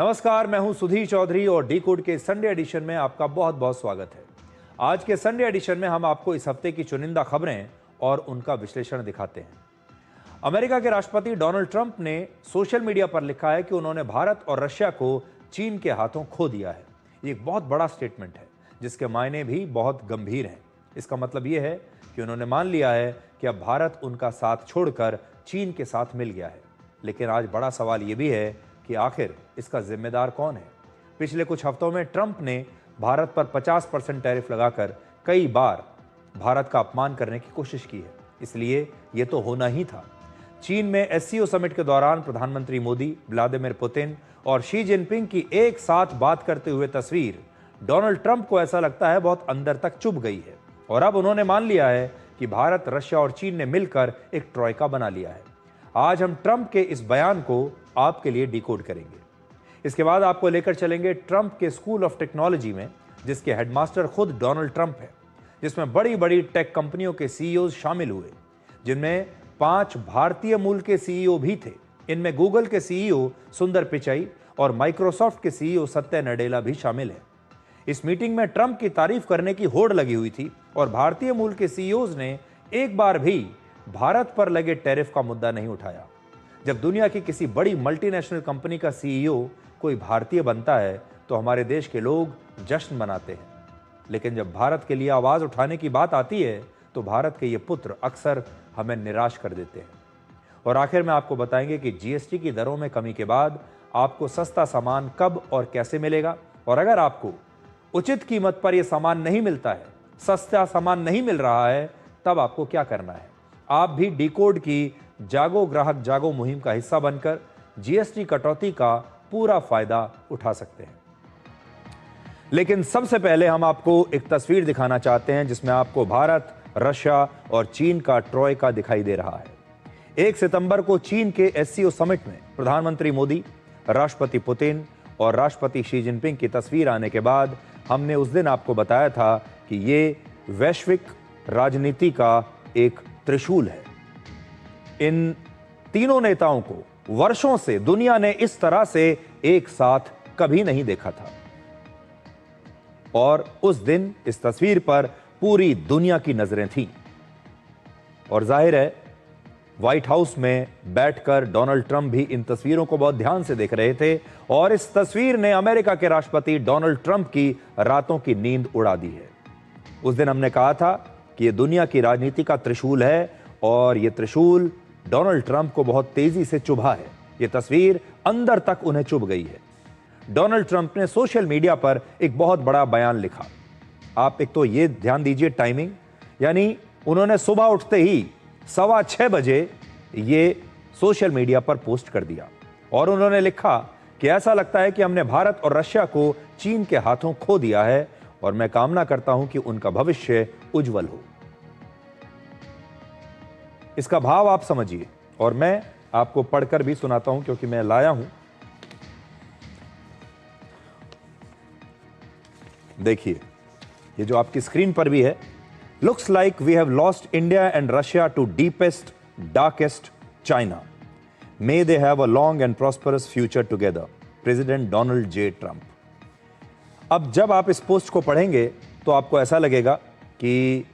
नमस्कार, मैं हूं सुधीर चौधरी और डी कोड के संडे एडिशन में आपका बहुत बहुत स्वागत है। आज के संडे एडिशन में हम आपको इस हफ्ते की चुनिंदा खबरें और उनका विश्लेषण दिखाते हैं। अमेरिका के राष्ट्रपति डोनाल्ड ट्रंप ने सोशल मीडिया पर लिखा है कि उन्होंने भारत और रशिया को चीन के हाथों खो दिया है। ये एक बहुत बड़ा स्टेटमेंट है जिसके मायने भी बहुत गंभीर हैं। इसका मतलब ये है कि उन्होंने मान लिया है कि अब भारत उनका साथ छोड़कर चीन के साथ मिल गया है। लेकिन आज बड़ा सवाल ये भी है कि आखिर इसका जिम्मेदार कौन है। पिछले कुछ हफ्तों में ट्रंप ने भारत पर 50% टैरिफ लगाकर कई बार भारत का अपमान करने की कोशिश की है, इसलिए यह तो होना ही था। चीन में एससीओ समिट के दौरान प्रधानमंत्री मोदी, व्लादिमीर पुतिन और शी जिनपिंग की एक साथ बात करते हुए तस्वीर डोनाल्ड ट्रंप को ऐसा लगता है बहुत अंदर तक चुभ गई है और अब उन्होंने मान लिया है कि भारत, रशिया और चीन ने मिलकर एक ट्रॉयका बना लिया है। आज हम ट्रंप के इस बयान को आपके लिए डिकोड करेंगे। इसके बाद आपको लेकर चलेंगे ट्रंप के स्कूल ऑफ टेक्नोलॉजी में, जिसके हेडमास्टर खुद डोनाल्ड ट्रंप है, जिसमें बड़ी बड़ी टेक कंपनियों के सीईओ शामिल हुए, जिनमें 5 भारतीय मूल के सीईओ भी थे। इनमें गूगल के सीईओ सुंदर पिचाई और माइक्रोसॉफ्ट के सीईओ सत्या नडेला भी शामिल है। इस मीटिंग में ट्रंप की तारीफ करने की होड़ लगी हुई थी और भारतीय मूल के सीईओज ने एक बार भी भारत पर लगे टैरिफ का मुद्दा नहीं उठाया। जब दुनिया की किसी बड़ी मल्टीनेशनल कंपनी का सीईओ कोई भारतीय बनता है तो हमारे देश के लोग जश्न मनाते हैं, लेकिन जब भारत के लिए आवाज उठाने की बात आती है तो भारत के ये पुत्र अक्सर हमें निराश कर देते हैं। और आखिर में आपको बताएंगे कि जीएसटी की दरों में कमी के बाद आपको सस्ता सामान कब और कैसे मिलेगा, और अगर आपको उचित कीमत पर यह सामान नहीं मिलता है, सस्ता सामान नहीं मिल रहा है, तब आपको क्या करना है। आप भी डिकोड की जागो ग्राहक जागो मुहिम का हिस्सा बनकर जीएसटी कटौती का पूरा फायदा उठा सकते हैं। लेकिन सबसे पहले हम आपको एक तस्वीर दिखाना चाहते हैं जिसमें आपको भारत, रशिया और चीन का ट्रॉयका दिखाई दे रहा है। 1 सितंबर को चीन के एससीओ समिट में प्रधानमंत्री मोदी, राष्ट्रपति पुतिन और राष्ट्रपति शी जिनपिंग की तस्वीर आने के बाद हमने उस दिन आपको बताया था कि ये वैश्विक राजनीति का एक त्रिशूल है। इन तीनों नेताओं को वर्षों से दुनिया ने इस तरह से एक साथ कभी नहीं देखा था और उस दिन इस तस्वीर पर पूरी दुनिया की नजरें थीं। और जाहिर है व्हाइट हाउस में बैठकर डोनाल्ड ट्रंप भी इन तस्वीरों को बहुत ध्यान से देख रहे थे और इस तस्वीर ने अमेरिका के राष्ट्रपति डोनाल्ड ट्रंप की रातों की नींद उड़ा दी है। उस दिन हमने कहा था कि यह दुनिया की राजनीति का त्रिशूल है और यह त्रिशूल डोनाल्ड ट्रंप को बहुत तेजी से चुभा है। यह तस्वीर अंदर तक उन्हें चुभ गई है। डोनाल्ड ट्रंप ने सोशल मीडिया पर एक बहुत बड़ा बयान लिखा। आप एक तो यह ध्यान दीजिए टाइमिंग, यानी उन्होंने सुबह उठते ही 6:15 बजे ये सोशल मीडिया पर पोस्ट कर दिया और उन्होंने लिखा कि ऐसा लगता है कि हमने भारत और रशिया को चीन के हाथों खो दिया है और मैं कामना करता हूं कि उनका भविष्य उज्जवल हो। इसका भाव आप समझिए और मैं आपको पढ़कर भी सुनाता हूं क्योंकि मैं लाया हूं। देखिए, ये जो आपकी स्क्रीन पर भी है, looks like we have lost India and Russia to deepest darkest China, may they have a long and prosperous future together, President Donald J Trump. अब जब आप इस पोस्ट को पढ़ेंगे तो आपको ऐसा लगेगा कि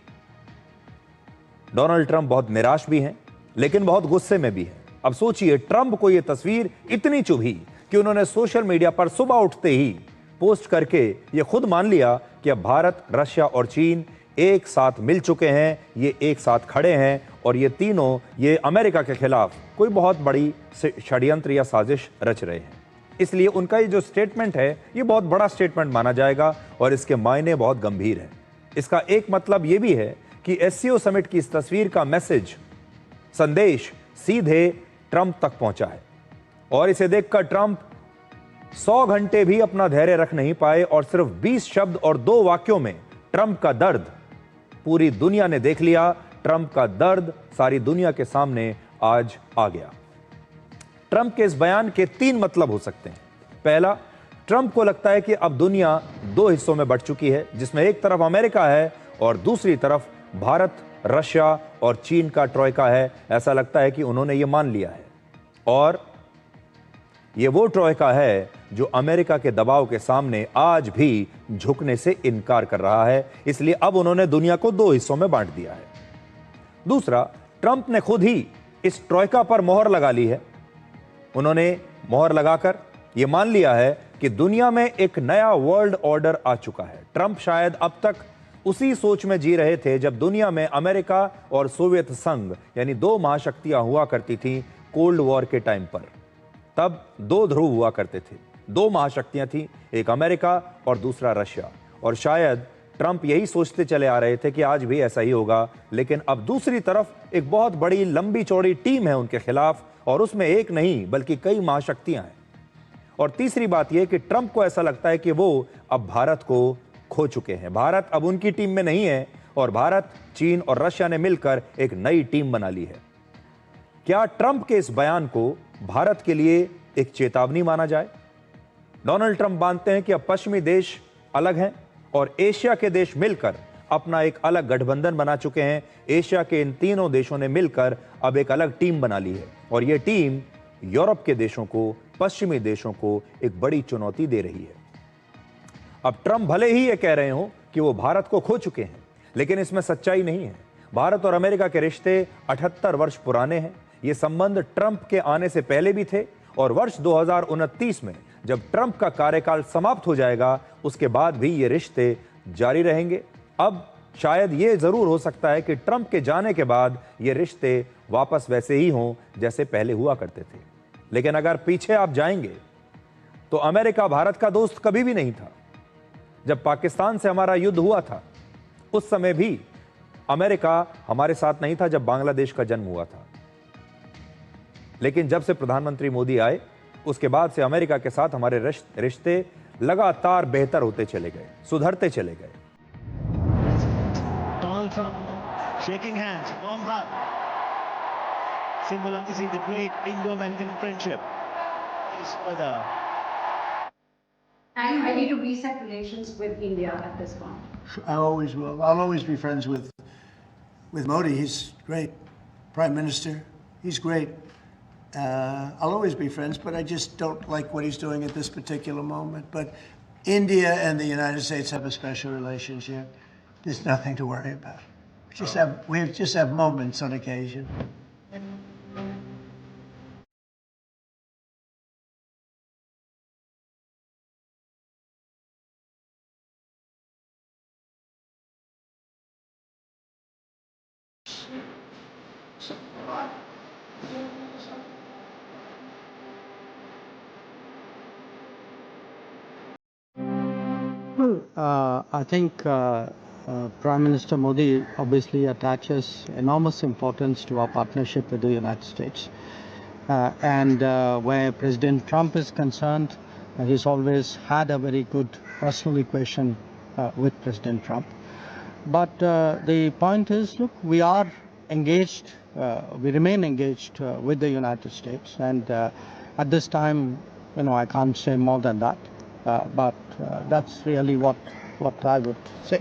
डोनाल्ड ट्रंप बहुत निराश भी हैं लेकिन बहुत गुस्से में भी हैं। अब सोचिए, ट्रंप को यह तस्वीर इतनी चुभी कि उन्होंने सोशल मीडिया पर सुबह उठते ही पोस्ट करके यह खुद मान लिया कि अब भारत, रशिया और चीन एक साथ मिल चुके हैं, ये एक साथ खड़े हैं और ये तीनों ये अमेरिका के खिलाफ कोई बहुत बड़ी षड्यंत्र या साजिश रच रहे हैं। इसलिए उनका ये जो स्टेटमेंट है ये बहुत बड़ा स्टेटमेंट माना जाएगा और इसके मायने बहुत गंभीर हैं। इसका एक मतलब ये भी है कि एससीओ समिट की इस तस्वीर का संदेश सीधे ट्रंप तक पहुंचा है और इसे देखकर ट्रंप 100 घंटे भी अपना धैर्य रख नहीं पाए और सिर्फ 20 शब्द और 2 वाक्यों में ट्रंप का दर्द पूरी दुनिया ने देख लिया। ट्रंप का दर्द सारी दुनिया के सामने आज आ गया। ट्रंप के इस बयान के 3 मतलब हो सकते हैं। पहला, ट्रंप को लगता है कि अब दुनिया 2 हिस्सों में बंट चुकी है, जिसमें एक तरफ अमेरिका है और दूसरी तरफ भारत, रशिया और चीन का ट्रॉयका है। ऐसा लगता है कि उन्होंने ये मान लिया है और ये वो ट्रॉयका है जो अमेरिका के दबाव के सामने आज भी झुकने से इनकार कर रहा है। इसलिए अब उन्होंने दुनिया को दो हिस्सों में बांट दिया है। दूसरा, ट्रंप ने खुद ही इस ट्रोइका पर मोहर लगा ली है। उन्होंने मोहर लगाकर यह मान लिया है कि दुनिया में एक नया वर्ल्ड ऑर्डर आ चुका है। ट्रंप शायद अब तक उसी सोच में जी रहे थे जब दुनिया में अमेरिका और सोवियत संघ यानी दो महाशक्तियां हुआ करती थीं कोल्ड वॉर के टाइम पर। तब दो ध्रुव हुआ करते थे, दो महाशक्तियां थीं, एक अमेरिका और दूसरा रशिया। और शायद ट्रंप यही सोचते चले आ रहे थे कि आज भी ऐसा ही होगा। लेकिन अब दूसरी तरफ एक बहुत बड़ी लंबी चौड़ी टीम है उनके खिलाफ, और उसमें एक नहीं बल्कि कई महाशक्तियां हैं। और तीसरी बात यह कि ट्रंप को ऐसा लगता है कि वो अब भारत को खो चुके हैं। भारत अब उनकी टीम में नहीं है और भारत, चीन और रशिया ने मिलकर एक नई टीम बना ली है। क्या ट्रंप के इस बयान को भारत के लिए एक चेतावनी माना जाए? डोनाल्ड ट्रंप मानते हैं कि अब पश्चिमी देश अलग हैं और एशिया के देश मिलकर अपना एक अलग गठबंधन बना चुके हैं। एशिया के इन तीनों देशों ने मिलकर अब एक अलग टीम बना ली है और यह टीम यूरोप के देशों को, पश्चिमी देशों को एक बड़ी चुनौती दे रही है। अब ट्रंप भले ही ये कह रहे हो कि वो भारत को खो चुके हैं, लेकिन इसमें सच्चाई नहीं है। भारत और अमेरिका के रिश्ते 78 वर्ष पुराने हैं। ये संबंध ट्रंप के आने से पहले भी थे और वर्ष 2029 में जब ट्रंप का कार्यकाल समाप्त हो जाएगा उसके बाद भी ये रिश्ते जारी रहेंगे। अब शायद ये जरूर हो सकता है कि ट्रंप के जाने के बाद ये रिश्ते वापस वैसे ही हों जैसे पहले हुआ करते थे। लेकिन अगर पीछे आप जाएंगे तो अमेरिका भारत का दोस्त कभी भी नहीं था। जब पाकिस्तान से हमारा युद्ध हुआ था उस समय भी अमेरिका हमारे साथ नहीं था जब बांग्लादेश का जन्म हुआ था। लेकिन जब से प्रधानमंत्री मोदी आए उसके बाद से अमेरिका के साथ हमारे रिश्ते लगातार बेहतर होते चले गए, सुधरते चले गए। Donald Trump shaking hands, warm hug, symbolizing the great Indo-American friendship. And ready to reset relations with India at this point? I always will. I'll always be friends with Modi. He's great. Prime Minister, he's great. I'll always be friends, but I just don't like what he's doing at this particular moment. But India and the United States have a special relationship. There's nothing to worry about. We just have moments on occasion. Well, I think Prime Minister Modi obviously attaches enormous importance to our partnership with the United States. And where President Trump is concerned, he's always had a very good personal equation with President Trump. But the point is, look, we are engaged, we remain engaged with the United States. And at this time, I can't say more than that. But that's really what I would say.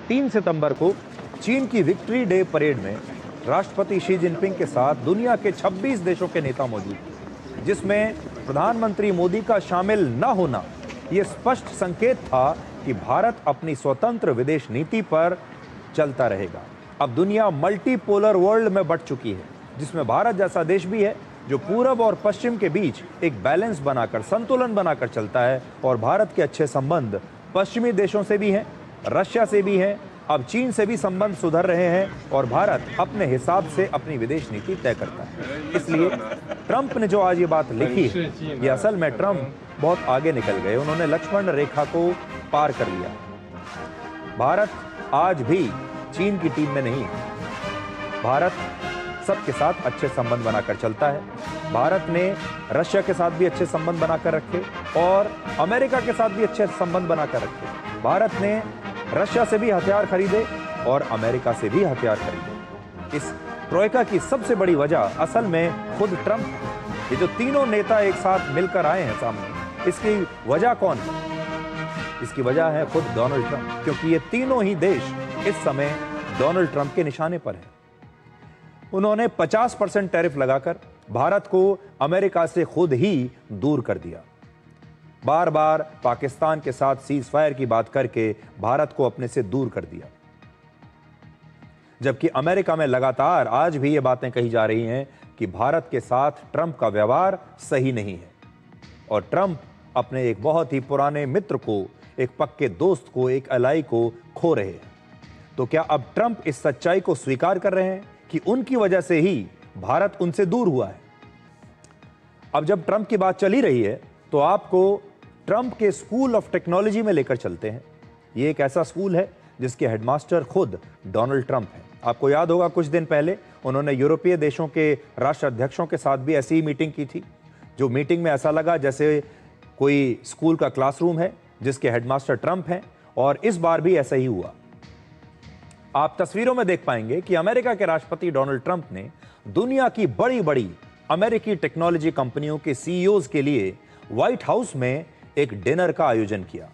तीन सितंबर को चीन की victory day parade में राष्ट्रपति Xi Jinping के साथ दुनिया के 26 देशों के नेता मौजूद थे, जिसमें प्रधानमंत्री मोदी का शामिल न होना यह स्पष्ट संकेत था कि भारत अपनी स्वतंत्र विदेश नीति पर चलता रहेगा। अब दुनिया मल्टीपोलर वर्ल्ड में बंट चुकी है, जिसमें भारत जैसा देश भी है जो पूरब और पश्चिम के बीच एक बैलेंस बनाकर, संतुलन बनाकर चलता है। और भारत के अच्छे संबंध पश्चिमी देशों से भी हैं, रशिया से भी हैं, अब चीन से भी संबंध सुधर रहे हैं और भारत अपने हिसाब से अपनी विदेश नीति तय करता है। इसलिए ट्रंप ने जो आज ये बात लिखी है, ये असल में ट्रंप बहुत आगे निकल गए। उन्होंने लक्ष्मण रेखा को पार कर लिया। भारत आज भी चीन की टीम में नहीं है। भारत सबके साथ अच्छे संबंध बनाकर चलता है। भारत ने रशिया के साथ भी अच्छे संबंध बनाकर रखे और अमेरिका के साथ भी अच्छे संबंध बनाकर रखे। भारत ने रशिया से भी हथियार खरीदे और अमेरिका से भी हथियार खरीदे। इस ट्रोइका की सबसे बड़ी वजह असल में खुद ट्रंप है। ये जो तीनों नेता एक साथ मिलकर आए हैं सामने, इसकी वजह कौन है? इसकी वजह है खुद डोनाल्ड ट्रंप, क्योंकि ये तीनों ही देश इस समय डोनाल्ड ट्रंप के निशाने पर हैं। उन्होंने 50% टैरिफ लगाकर भारत को अमेरिका से खुद ही दूर कर दिया। बार बार पाकिस्तान के साथ सीज फायर की बात करके भारत को अपने से दूर कर दिया, जबकि अमेरिका में लगातार आज भी ये बातें कही जा रही हैं कि भारत के साथ ट्रंप का व्यवहार सही नहीं है और ट्रंप अपने एक बहुत ही पुराने मित्र को, एक पक्के दोस्त को, एक एलाई को खो रहे हैं। तो क्या अब ट्रंप इस सच्चाई को स्वीकार कर रहे हैं कि उनकी वजह से ही भारत उनसे दूर हुआ है? अब जब ट्रंप की बात चली रही है तो आपको ट्रंप के स्कूल ऑफ टेक्नोलॉजी में लेकर चलते हैं। ये एक ऐसा स्कूल है जिसके हेडमास्टर खुद डोनाल्ड ट्रंप हैं। आपको याद होगा कुछ दिन पहले उन्होंने यूरोपीय देशों के राष्ट्राध्यक्षों के साथ भी ऐसी ही मीटिंग की थी, जो मीटिंग में ऐसा लगा जैसे कोई स्कूल का क्लासरूम है जिसके हेडमास्टर ट्रंप हैं, और इस बार भी ऐसा ही हुआ। आप तस्वीरों में देख पाएंगे कि अमेरिका के राष्ट्रपति डोनाल्ड ट्रंप ने दुनिया की बड़ी बड़ी अमेरिकी टेक्नोलॉजी कंपनियों के सीईओज के लिए व्हाइट हाउस में एक डिनर का आयोजन किया।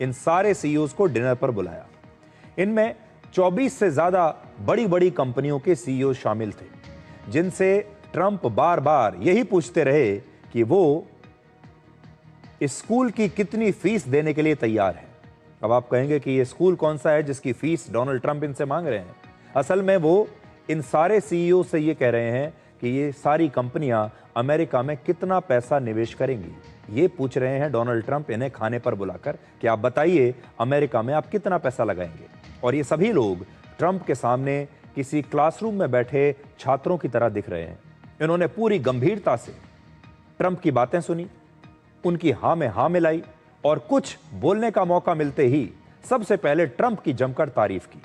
इन सारे सीईओज को डिनर पर बुलाया। इनमें 24 से ज्यादा बड़ी बड़ी कंपनियों के सीईओ शामिल थे, जिनसे ट्रंप बार बार यही पूछते रहे कि वो इस स्कूल की कितनी फीस देने के लिए तैयार है। अब आप कहेंगे कि ये स्कूल कौन सा है जिसकी फीस डोनाल्ड ट्रंप इनसे मांग रहे हैं? असल में वो इन सारे सीईओ से ये कह रहे हैं कि ये सारी कंपनियां अमेरिका में कितना पैसा निवेश करेंगी। ये पूछ रहे हैं डोनाल्ड ट्रंप इन्हें खाने पर बुलाकर कि आप बताइए अमेरिका में आप कितना पैसा लगाएंगे। और ये सभी लोग ट्रंप के सामने किसी क्लासरूम में बैठे छात्रों की तरह दिख रहे हैं। इन्होंने पूरी गंभीरता से ट्रंप की बातें सुनी, उनकी हाँ में हाँ मिलाई और कुछ बोलने का मौका मिलते ही सबसे पहले ट्रंप की जमकर तारीफ की।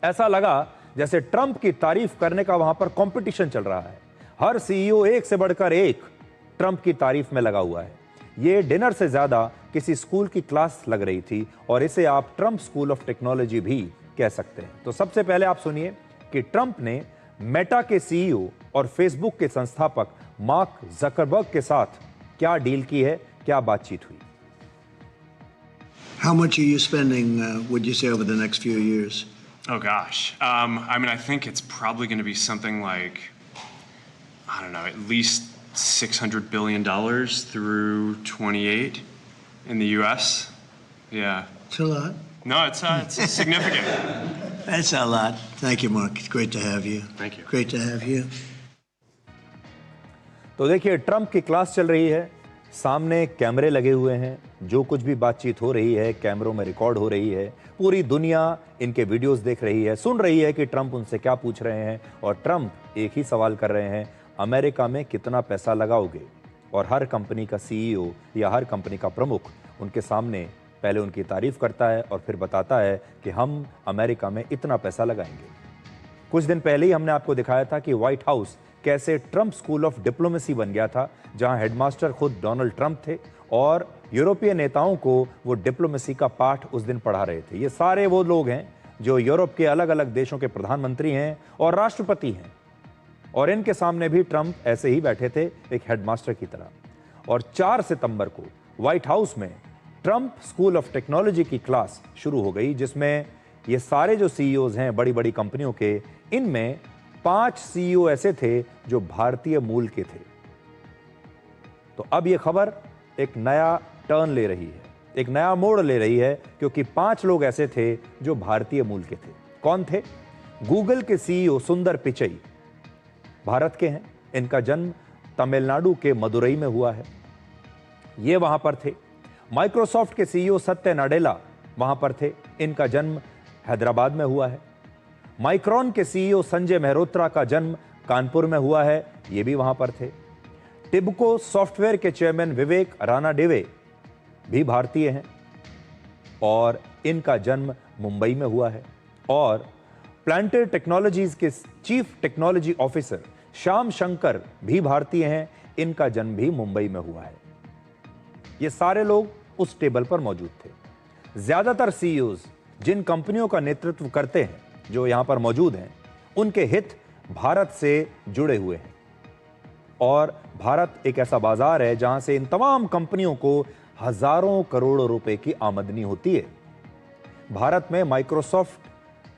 ऐसा लगा जैसे ट्रंप की तारीफ करने का वहां पर कंपटीशन चल रहा है। हर सीईओ एक से बढ़कर एक ट्रंप की तारीफ में लगा हुआ है। यह डिनर से ज्यादा किसी स्कूल की क्लास लग रही थी और इसे आप ट्रंप स्कूल ऑफ टेक्नोलॉजी भी कह सकते हैं। तो सबसे पहले आप सुनिए कि ट्रंप ने मेटा के सीईओ और फेसबुक के संस्थापक मार्क जकरबर्ग के साथ क्या डील की है, क्या बातचीत हुई। How much are you spending, would you say, over the next few years? Oh gosh. I mean, I think it's probably going to be something like, I don't know, at least $600 billion through 28 in the U.S. Yeah. It's a lot. No, it's significant. That's a lot. Thank you, Mark. It's great to have you. Thank you. Great to have you. तो देखिए Trump की class चल रही है, सामने कैमरे लगे हुए हैं, जो कुछ भी बातचीत हो रही है कैमरों में रिकॉर्ड हो रही है, पूरी दुनिया इनके वीडियोस देख रही है, सुन रही है कि ट्रंप उनसे क्या पूछ रहे हैं। और ट्रंप एक ही सवाल कर रहे हैं, अमेरिका में कितना पैसा लगाओगे? और हर कंपनी का सीईओ या हर कंपनी का प्रमुख उनके सामने पहले उनकी तारीफ करता है और फिर बताता है कि हम अमेरिका में इतना पैसा लगाएंगे। कुछ दिन पहले ही हमने आपको दिखाया था कि व्हाइट हाउस कैसे ट्रंप स्कूल ऑफ डिप्लोमेसी बन गया था, जहां हेडमास्टर खुद डोनाल्ड ट्रंप थे और यूरोपीय नेताओं को वो डिप्लोमेसी का पाठ उस दिन पढ़ा रहे थे। ये सारे वो लोग हैं जो यूरोप के अलग अलग देशों के प्रधानमंत्री हैं और राष्ट्रपति हैं, और इनके सामने भी ट्रंप ऐसे ही बैठे थे एक हेडमास्टर की तरह। और 4 सितंबर को व्हाइट हाउस में ट्रंप स्कूल ऑफ टेक्नोलॉजी की क्लास शुरू हो गई, जिसमें ये सारे जो सीईओज हैं बड़ी बड़ी कंपनियों के, इनमें 5 सीईओ ऐसे थे जो भारतीय मूल के थे। तो अब ये खबर एक नया टर्न ले रही है, एक नया मोड़ ले रही है, क्योंकि 5 लोग ऐसे थे जो भारतीय मूल के थे। कौन थे? गूगल के सीईओ सुंदर पिचई भारत के हैं, इनका जन्म तमिलनाडु के मदुरई में हुआ है, ये वहां पर थे। माइक्रोसॉफ्ट के सीईओ सत्य नाडेला वहां पर थे, इनका जन्म हैदराबाद में हुआ है। माइक्रॉन के सीईओ संजय मेहरोत्रा का जन्म कानपुर में हुआ है, ये भी वहां पर थे। टिबको सॉफ्टवेयर के चेयरमैन विवेक रानाडेवे भी भारतीय हैं और इनका जन्म मुंबई में हुआ है। और प्लांटर टेक्नोलॉजीज के chief technology officer Shyam Shankar भी भारतीय हैं, इनका जन्म भी मुंबई में हुआ है। ये सारे लोग उस टेबल पर मौजूद थे। ज्यादातर सीईओज जिन कंपनियों का नेतृत्व करते हैं, जो यहां पर मौजूद हैं, उनके हित भारत से जुड़े हुए हैं। और भारत एक ऐसा बाजार है जहां से इन तमाम कंपनियों को हजारों करोड़ रुपए की आमदनी होती है। भारत में माइक्रोसॉफ्ट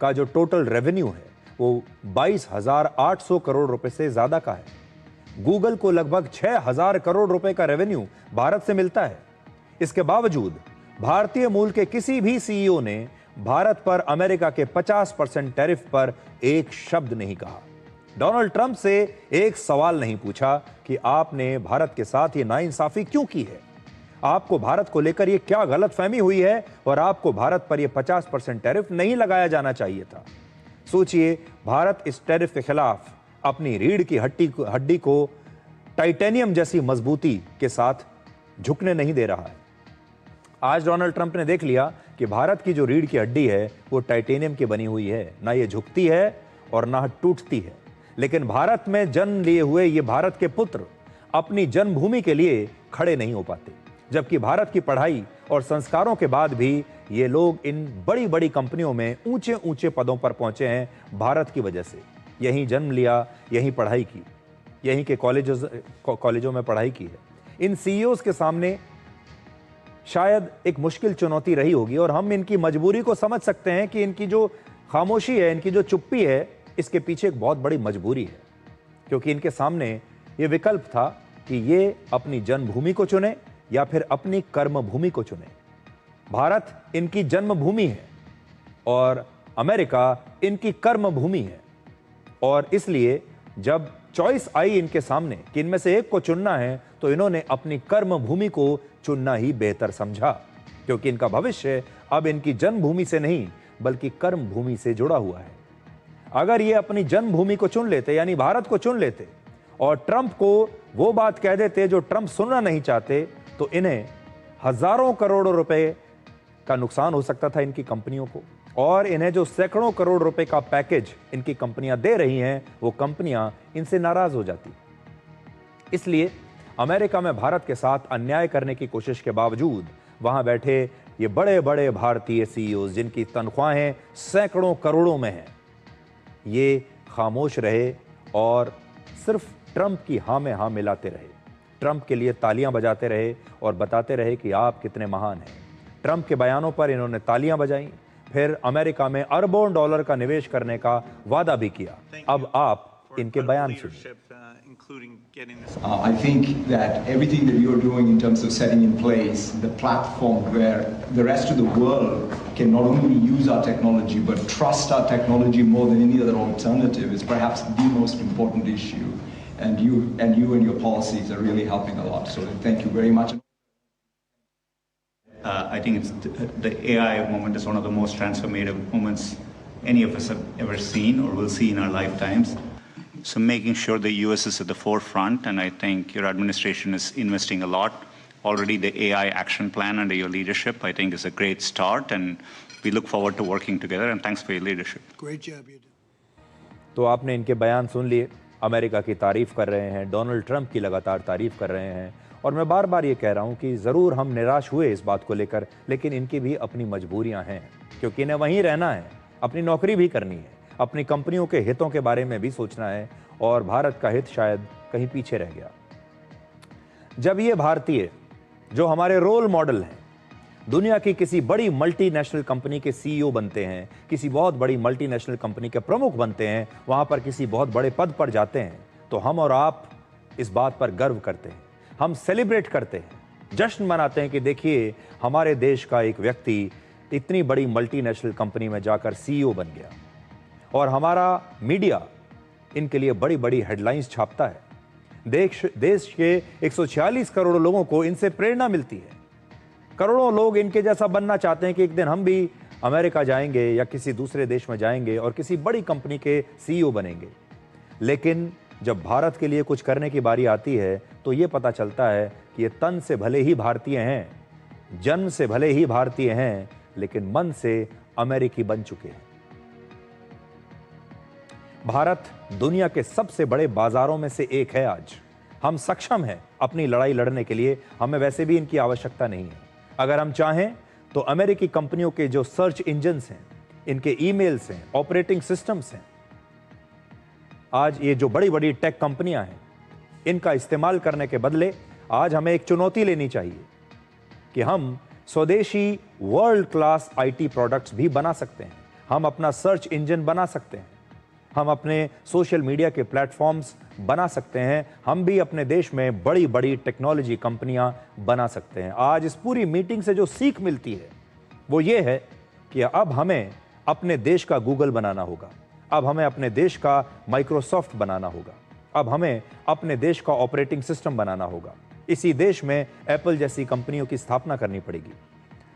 का जो टोटल रेवेन्यू है वो 22,800 करोड़ रुपए से ज्यादा का है। गूगल को लगभग 6,000 करोड़ रुपए का रेवेन्यू भारत से मिलता है। इसके बावजूद भारतीय मूल के किसी भी सीईओ ने भारत पर अमेरिका के 50% टैरिफ पर एक शब्द नहीं कहा। डोनाल्ड ट्रंप से एक सवाल नहीं पूछा कि आपने भारत के साथ ये नाइंसाफी क्यों की है, आपको भारत को लेकर ये क्या गलतफहमी हुई है और आपको भारत पर ये 50% टैरिफ नहीं लगाया जाना चाहिए था। सोचिए, भारत इस टैरिफ के खिलाफ अपनी रीढ़ की हड्डी को टाइटेनियम जैसी मजबूती के साथ झुकने नहीं दे रहा है। आज डोनाल्ड ट्रंप ने देख लिया कि भारत की जो रीढ़ की हड्डी है वो टाइटेनियम की बनी हुई है, ना ये झुकती है और ना टूटती है। लेकिन भारत में जन्म लिए हुए ये भारत के पुत्र अपनी जन्मभूमि के लिए खड़े नहीं हो पाते, जबकि भारत की पढ़ाई और संस्कारों के बाद भी ये लोग इन बड़ी बड़ी कंपनियों में ऊंचे ऊंचे पदों पर पहुंचे हैं भारत की वजह से। यहीं जन्म लिया, यहीं पढ़ाई की, यहीं के कॉलेजों में पढ़ाई की है। इन सीईओज के सामने शायद एक मुश्किल चुनौती रही होगी और हम इनकी मजबूरी को समझ सकते हैं कि इनकी जो खामोशी है, इनकी जो चुप्पी है, इसके पीछे एक बहुत बड़ी मजबूरी है, क्योंकि इनके सामने ये विकल्प था कि ये अपनी जन्मभूमि को चुने या फिर अपनी कर्मभूमि को चुने। भारत इनकी जन्मभूमि है और अमेरिका इनकी कर्मभूमि है, और इसलिए जब चॉइस आई इनके सामने कि इनमें से एक को चुनना है, तो इन्होंने अपनी कर्मभूमि को चुनना ही बेहतर समझा, क्योंकि इनका भविष्य अब इनकी जन्मभूमि से नहीं बल्कि कर्मभूमि से जुड़ा हुआ है। अगर ये अपनी जन्मभूमि को चुन लेते, यानी भारत को चुन लेते, और ट्रंप को वो बात कह देते जो ट्रंप सुनना नहीं चाहते, तो इन्हें हजारों करोड़ रुपए का नुकसान हो सकता था इनकी कंपनियों को, और इन्हें जो सैकड़ों करोड़ रुपए का पैकेज इनकी कंपनियां दे रही हैं, वो कंपनियां इनसे नाराज हो जाती। इसलिए अमेरिका में भारत के साथ अन्याय करने की कोशिश के बावजूद वहां बैठे ये बड़े बड़े भारतीय सीईओ जिनकी तनख्वाहें सैकड़ों करोड़ों में हैं, ये खामोश रहे और सिर्फ ट्रंप की हाँ में हाँ मिलाते रहे, ट्रंप के लिए तालियां बजाते रहे और बताते रहे कि आप कितने महान हैं। ट्रंप के बयानों पर इन्होंने तालियां बजाई, फिर अमेरिका में अरबों डॉलर का निवेश करने का वादा भी किया। अब आप इनके बयान सुनिए। I think that everything that you're doing in terms of setting in place the platform where the rest of the world can not only use our technology but trust our technology more than any other alternative is perhaps the most important issue. And you and your policies are really helping a lot. So thank you very much. I think the AI moment is one of the most transformative moments any of us have ever seen or will see in our lifetimes. So making sure the US is at the forefront, and I think your administration is investing a lot. Already the AI action plan under your leadership, I think, is a great start, and we look forward to working together, and thanks for your leadership. Great job you did. तो आपने इनके बयान सुन लिए, America की तारीफ कर रहे हैं, डोनाल्ड ट्रंप की लगातार तारीफ कर रहे हैं, और मैं बार बार ये कह रहा हूँ कि ज़रूर हम निराश हुए इस बात को लेकर, लेकिन इनकी भी अपनी मजबूरियाँ हैं, क्योंकि इन्हें वहीं रहना है, अपनी नौकरी भी करनी है, अपनी कंपनियों के हितों के बारे में भी सोचना है, और भारत का हित शायद कहीं पीछे रह गया। जब ये भारतीय जो हमारे रोल मॉडल हैं, दुनिया की किसी बड़ी मल्टीनेशनल कंपनी के सीईओ बनते हैं, किसी बहुत बड़ी मल्टीनेशनल कंपनी के प्रमुख बनते हैं, वहां पर किसी बहुत बड़े पद पर जाते हैं, तो हम और आप इस बात पर गर्व करते हैं, हम सेलिब्रेट करते हैं, जश्न मनाते हैं कि देखिए हमारे देश का एक व्यक्ति इतनी बड़ी मल्टीनेशनल कंपनी में जाकर सीईओ बन गया, और हमारा मीडिया इनके लिए बड़ी बड़ी हेडलाइंस छापता है। देश के 146 करोड़ लोगों को इनसे प्रेरणा मिलती है। करोड़ों लोग इनके जैसा बनना चाहते हैं कि एक दिन हम भी अमेरिका जाएंगे या किसी दूसरे देश में जाएंगे और किसी बड़ी कंपनी के सीईओ बनेंगे। लेकिन जब भारत के लिए कुछ करने की बारी आती है, तो ये पता चलता है कि ये तन से भले ही भारतीय हैं, जन्म से भले ही भारतीय हैं, लेकिन मन से अमेरिकी बन चुके हैं। भारत दुनिया के सबसे बड़े बाजारों में से एक है। आज हम सक्षम हैं अपनी लड़ाई लड़ने के लिए, हमें वैसे भी इनकी आवश्यकता नहीं है। अगर हम चाहें तो अमेरिकी कंपनियों के जो सर्च इंजन्स हैं, इनके ईमेल्स हैं, ऑपरेटिंग सिस्टम्स हैं, आज ये जो बड़ी बड़ी टेक कंपनियां हैं, इनका इस्तेमाल करने के बदले आज हमें एक चुनौती लेनी चाहिए कि हम स्वदेशी वर्ल्ड क्लास आईटी प्रोडक्ट्स भी बना सकते हैं, हम अपना सर्च इंजन बना सकते हैं, हम अपने सोशल मीडिया के प्लेटफॉर्म्स बना सकते हैं, हम भी अपने देश में बड़ी बड़ी टेक्नोलॉजी कंपनियां बना सकते हैं। आज इस पूरी मीटिंग से जो सीख मिलती है वो ये है कि अब हमें अपने देश का गूगल बनाना होगा, अब हमें अपने देश का माइक्रोसॉफ्ट बनाना होगा, अब हमें अपने देश का ऑपरेटिंग सिस्टम बनाना होगा, इसी देश में एप्पल जैसी कंपनियों की स्थापना करनी पड़ेगी।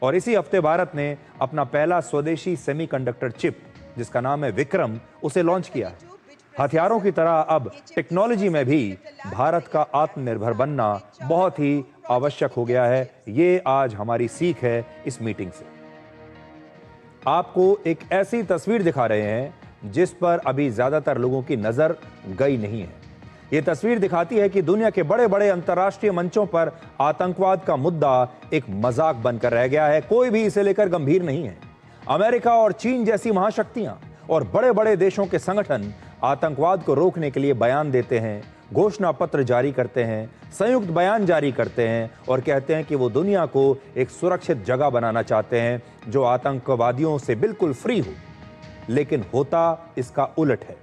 और इसी हफ्ते भारत ने अपना पहला स्वदेशी सेमीकंडक्टर चिप, जिसका नाम है विक्रम, उसे लॉन्च किया है। हथियारों की तरह अब टेक्नोलॉजी में भी भारत का आत्मनिर्भर बनना बहुत ही आवश्यक हो गया है। ये आज हमारी सीख है इस मीटिंग से। आपको एक ऐसी तस्वीर दिखा रहे हैं जिस पर अभी ज्यादातर लोगों की नजर गई नहीं है। ये तस्वीर दिखाती है कि दुनिया के बड़े बड़े अंतर्राष्ट्रीय मंचों पर आतंकवाद का मुद्दा एक मजाक बनकर रह गया है, कोई भी इसे लेकर गंभीर नहीं है। अमेरिका और चीन जैसी महाशक्तियां और बड़े बड़े देशों के संगठन आतंकवाद को रोकने के लिए बयान देते हैं, घोषणा पत्र जारी करते हैं, संयुक्त बयान जारी करते हैं और कहते हैं कि वो दुनिया को एक सुरक्षित जगह बनाना चाहते हैं जो आतंकवादियों से बिल्कुल फ्री हो। लेकिन होता इसका उलट है।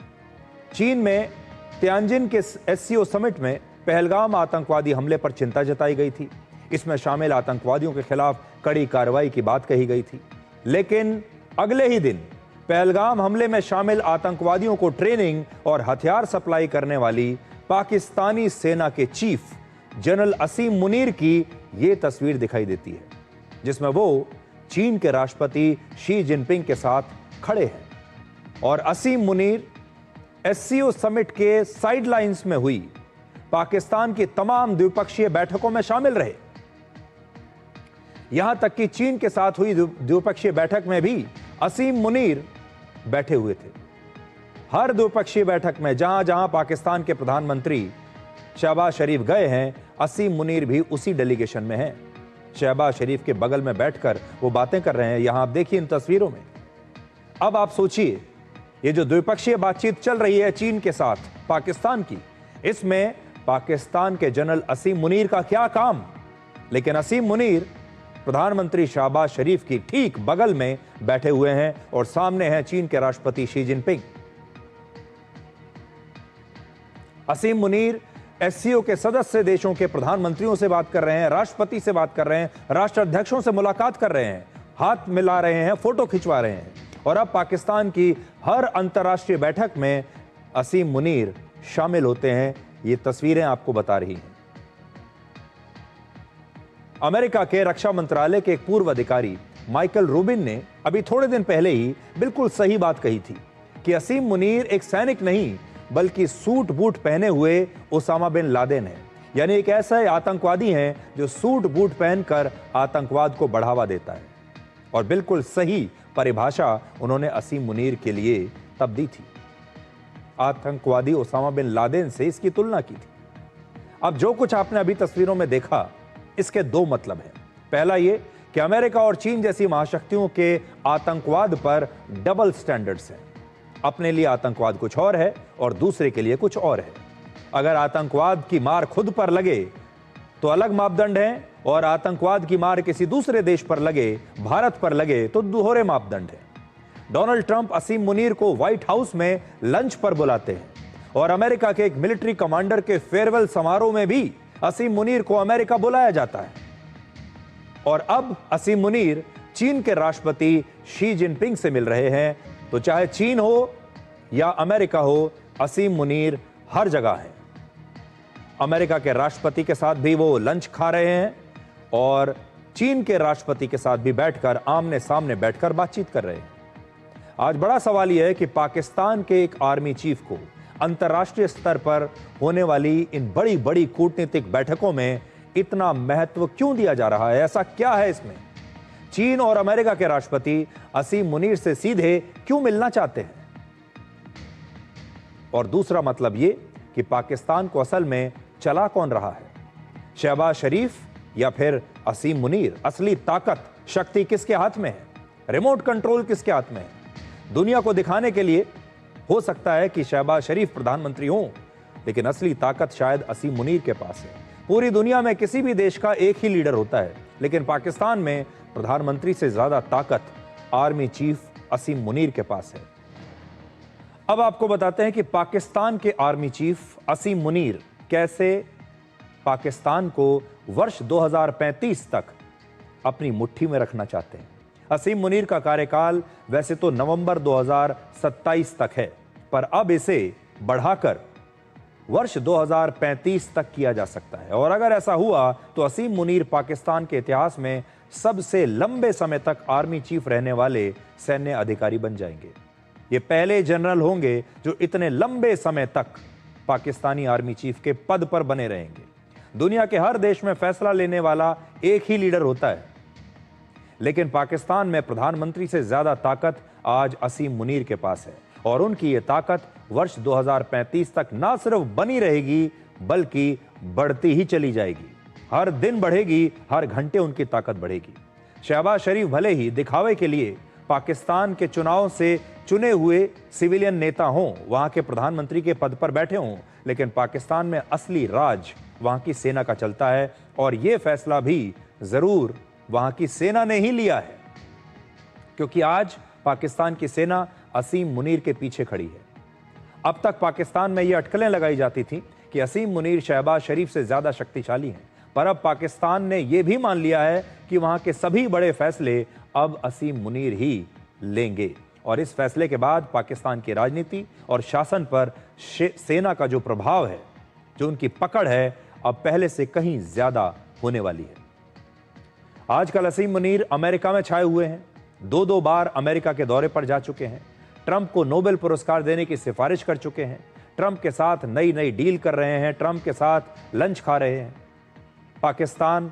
चीन में तियानजिन के एससीओ समिट में पहलगाम आतंकवादी हमले पर चिंता जताई गई थी। इसमें शामिल आतंकवादियों के खिलाफ कड़ी कार्रवाई की बात कही गई थी। लेकिन अगले ही दिन पहलगाम हमले में शामिल आतंकवादियों को ट्रेनिंग और हथियार सप्लाई करने वाली पाकिस्तानी सेना के चीफ जनरल असीम मुनीर की ये तस्वीर दिखाई देती है, जिसमें वो चीन के राष्ट्रपति शी जिनपिंग के साथ खड़े हैं और असीम मुनीर एससीओ समिट के साइडलाइंस में हुई पाकिस्तान की तमाम द्विपक्षीय बैठकों में शामिल रहे। यहां तक कि चीन के साथ हुई द्विपक्षीय बैठक में भी असीम मुनीर बैठे हुए थे। हर द्विपक्षीय बैठक में जहां जहां पाकिस्तान के प्रधानमंत्री शहबाज शरीफ गए हैं, असीम मुनीर भी उसी डेलीगेशन में हैं। शहबाज शरीफ के बगल में बैठकर वो बातें कर रहे हैं। यहां आप देखिए इन तस्वीरों में। अब आप सोचिए, ये जो द्विपक्षीय बातचीत चल रही है चीन के साथ पाकिस्तान की, इसमें पाकिस्तान के जनरल असीम मुनीर का क्या काम? लेकिन असीम मुनीर प्रधानमंत्री शहबाज शरीफ की ठीक बगल में बैठे हुए हैं और सामने हैं चीन के राष्ट्रपति शी जिनपिंग। असीम मुनीर एससीओ के सदस्य देशों के प्रधानमंत्रियों से बात कर रहे हैं, राष्ट्रपति से बात कर रहे हैं, राष्ट्राध्यक्षों से मुलाकात कर रहे हैं, हाथ मिला रहे हैं, फोटो खिंचवा रहे हैं। और अब पाकिस्तान की हर अंतर्राष्ट्रीय बैठक में असीम मुनीर शामिल होते हैं। ये तस्वीरें आपको बता रही हैं। अमेरिका के रक्षा मंत्रालय के एक पूर्व अधिकारी माइकल रूबिन ने अभी थोड़े दिन पहले ही बिल्कुल सही बात कही थी कि असीम मुनीर एक सैनिक नहीं बल्कि सूट बूट पहने हुए ओसामा बिन लादेन है। यानी एक ऐसा आतंकवादी है जो सूट बूट पहनकर आतंकवाद को बढ़ावा देता है। और बिल्कुल सही परिभाषा उन्होंने असीम मुनीर के लिए तब दी थी। आतंकवादी ओसामा बिन लादेन से इसकी तुलना की थी। अब जो कुछ आपने अभी तस्वीरों में देखा, इसके दो मतलब हैं। पहला ये कि अमेरिका और चीन जैसी महाशक्तियों के आतंकवाद पर डबल स्टैंडर्ड्स हैं। अपने लिए आतंकवाद कुछ और है और दूसरे के लिए कुछ और है। अगर आतंकवाद की मार खुद पर लगे तो अलग मापदंड है, और आतंकवाद की मार किसी दूसरे देश पर लगे, भारत पर लगे, तो दोहरे मापदंड है। डोनाल्ड ट्रंप असीम मुनीर को व्हाइट हाउस में लंच पर बुलाते हैं और अमेरिका के एक मिलिट्री कमांडर के फेयरवेल समारोह में भी असीम मुनीर को अमेरिका बुलाया जाता है। और अब असीम मुनीर चीन के राष्ट्रपति शी जिनपिंग से मिल रहे हैं। तो चाहे चीन हो या अमेरिका हो, असीम मुनीर हर जगह है। अमेरिका के राष्ट्रपति के साथ भी वो लंच खा रहे हैं और चीन के राष्ट्रपति के साथ भी बैठकर आमने सामने बैठकर बातचीत कर रहे हैं। आज बड़ा सवाल यह है कि पाकिस्तान के एक आर्मी चीफ को अंतर्राष्ट्रीय स्तर पर होने वाली इन बड़ी बड़ी कूटनीतिक बैठकों में इतना महत्व क्यों दिया जा रहा है? ऐसा क्या है इसमें? चीन और अमेरिका के राष्ट्रपति असीम मुनीर से सीधे क्यों मिलना चाहते हैं? और दूसरा मतलब यह कि पाकिस्तान को असल में चला कौन रहा है, शहबाज शरीफ या फिर असीम मुनीर? असली ताकत, शक्ति किसके हाथ में है? रिमोट कंट्रोल किसके हाथ में है? दुनिया को दिखाने के लिए हो सकता है कि शहबाज शरीफ प्रधानमंत्री हों, लेकिन असली ताकत शायद असीम मुनीर के पास है। पूरी दुनिया में किसी भी देश का एक ही लीडर होता है, लेकिन पाकिस्तान में प्रधानमंत्री से ज्यादा ताकत आर्मी चीफ असीम मुनीर के पास है। अब आपको बताते हैं कि पाकिस्तान के आर्मी चीफ असीम मुनीर कैसे पाकिस्तान को वर्ष 2035 तक अपनी मुट्ठी में रखना चाहते हैं। असीम मुनीर का कार्यकाल वैसे तो नवंबर 2027 तक है, पर अब इसे बढ़ाकर वर्ष 2035 तक किया जा सकता है। और अगर ऐसा हुआ तो असीम मुनीर पाकिस्तान के इतिहास में सबसे लंबे समय तक आर्मी चीफ रहने वाले सैन्य अधिकारी बन जाएंगे। ये पहले जनरल होंगे जो इतने लंबे समय तक पाकिस्तानी आर्मी चीफ के पद पर बने रहेंगे। दुनिया के हर देश में फैसला लेने वाला एक ही लीडर होता है, लेकिन पाकिस्तान में प्रधानमंत्री से ज्यादा ताकत आज असीम मुनीर के पास है और उनकी ये ताकत वर्ष 2035 तक ना सिर्फ बनी रहेगी बल्कि बढ़ती ही चली जाएगी। हर दिन बढ़ेगी, हर घंटे उनकी ताकत बढ़ेगी। शहबाज शरीफ भले ही दिखावे के लिए पाकिस्तान के चुनाव से चुने हुए सिविलियन नेता हों, वहां के प्रधानमंत्री के पद पर बैठे हों, लेकिन पाकिस्तान में असली राज वहां की सेना का चलता है और यह फैसला भी जरूर वहां की सेना ने ही लिया है, क्योंकि आज पाकिस्तान की सेना असीम मुनीर के पीछे खड़ी है। अब तक पाकिस्तान में यह अटकलें लगाई जाती थी कि असीम मुनीर शहबाज शरीफ से ज्यादा शक्तिशाली हैं, पर अब पाकिस्तान ने यह भी मान लिया है कि वहां के सभी बड़े फैसले अब असीम मुनीर ही लेंगे। और इस फैसले के बाद पाकिस्तान की राजनीति और शासन पर सेना का जो प्रभाव है, जो उनकी पकड़ है, अब पहले से कहीं ज्यादा होने वाली है। आजकल असीम मुनीर अमेरिका में छाए हुए हैं, दो बार अमेरिका के दौरे पर जा चुके हैं, ट्रंप को नोबेल पुरस्कार देने की सिफारिश कर चुके हैं, ट्रंप के साथ नई नई डील कर रहे हैं, ट्रंप के साथ लंच खा रहे हैं। पाकिस्तान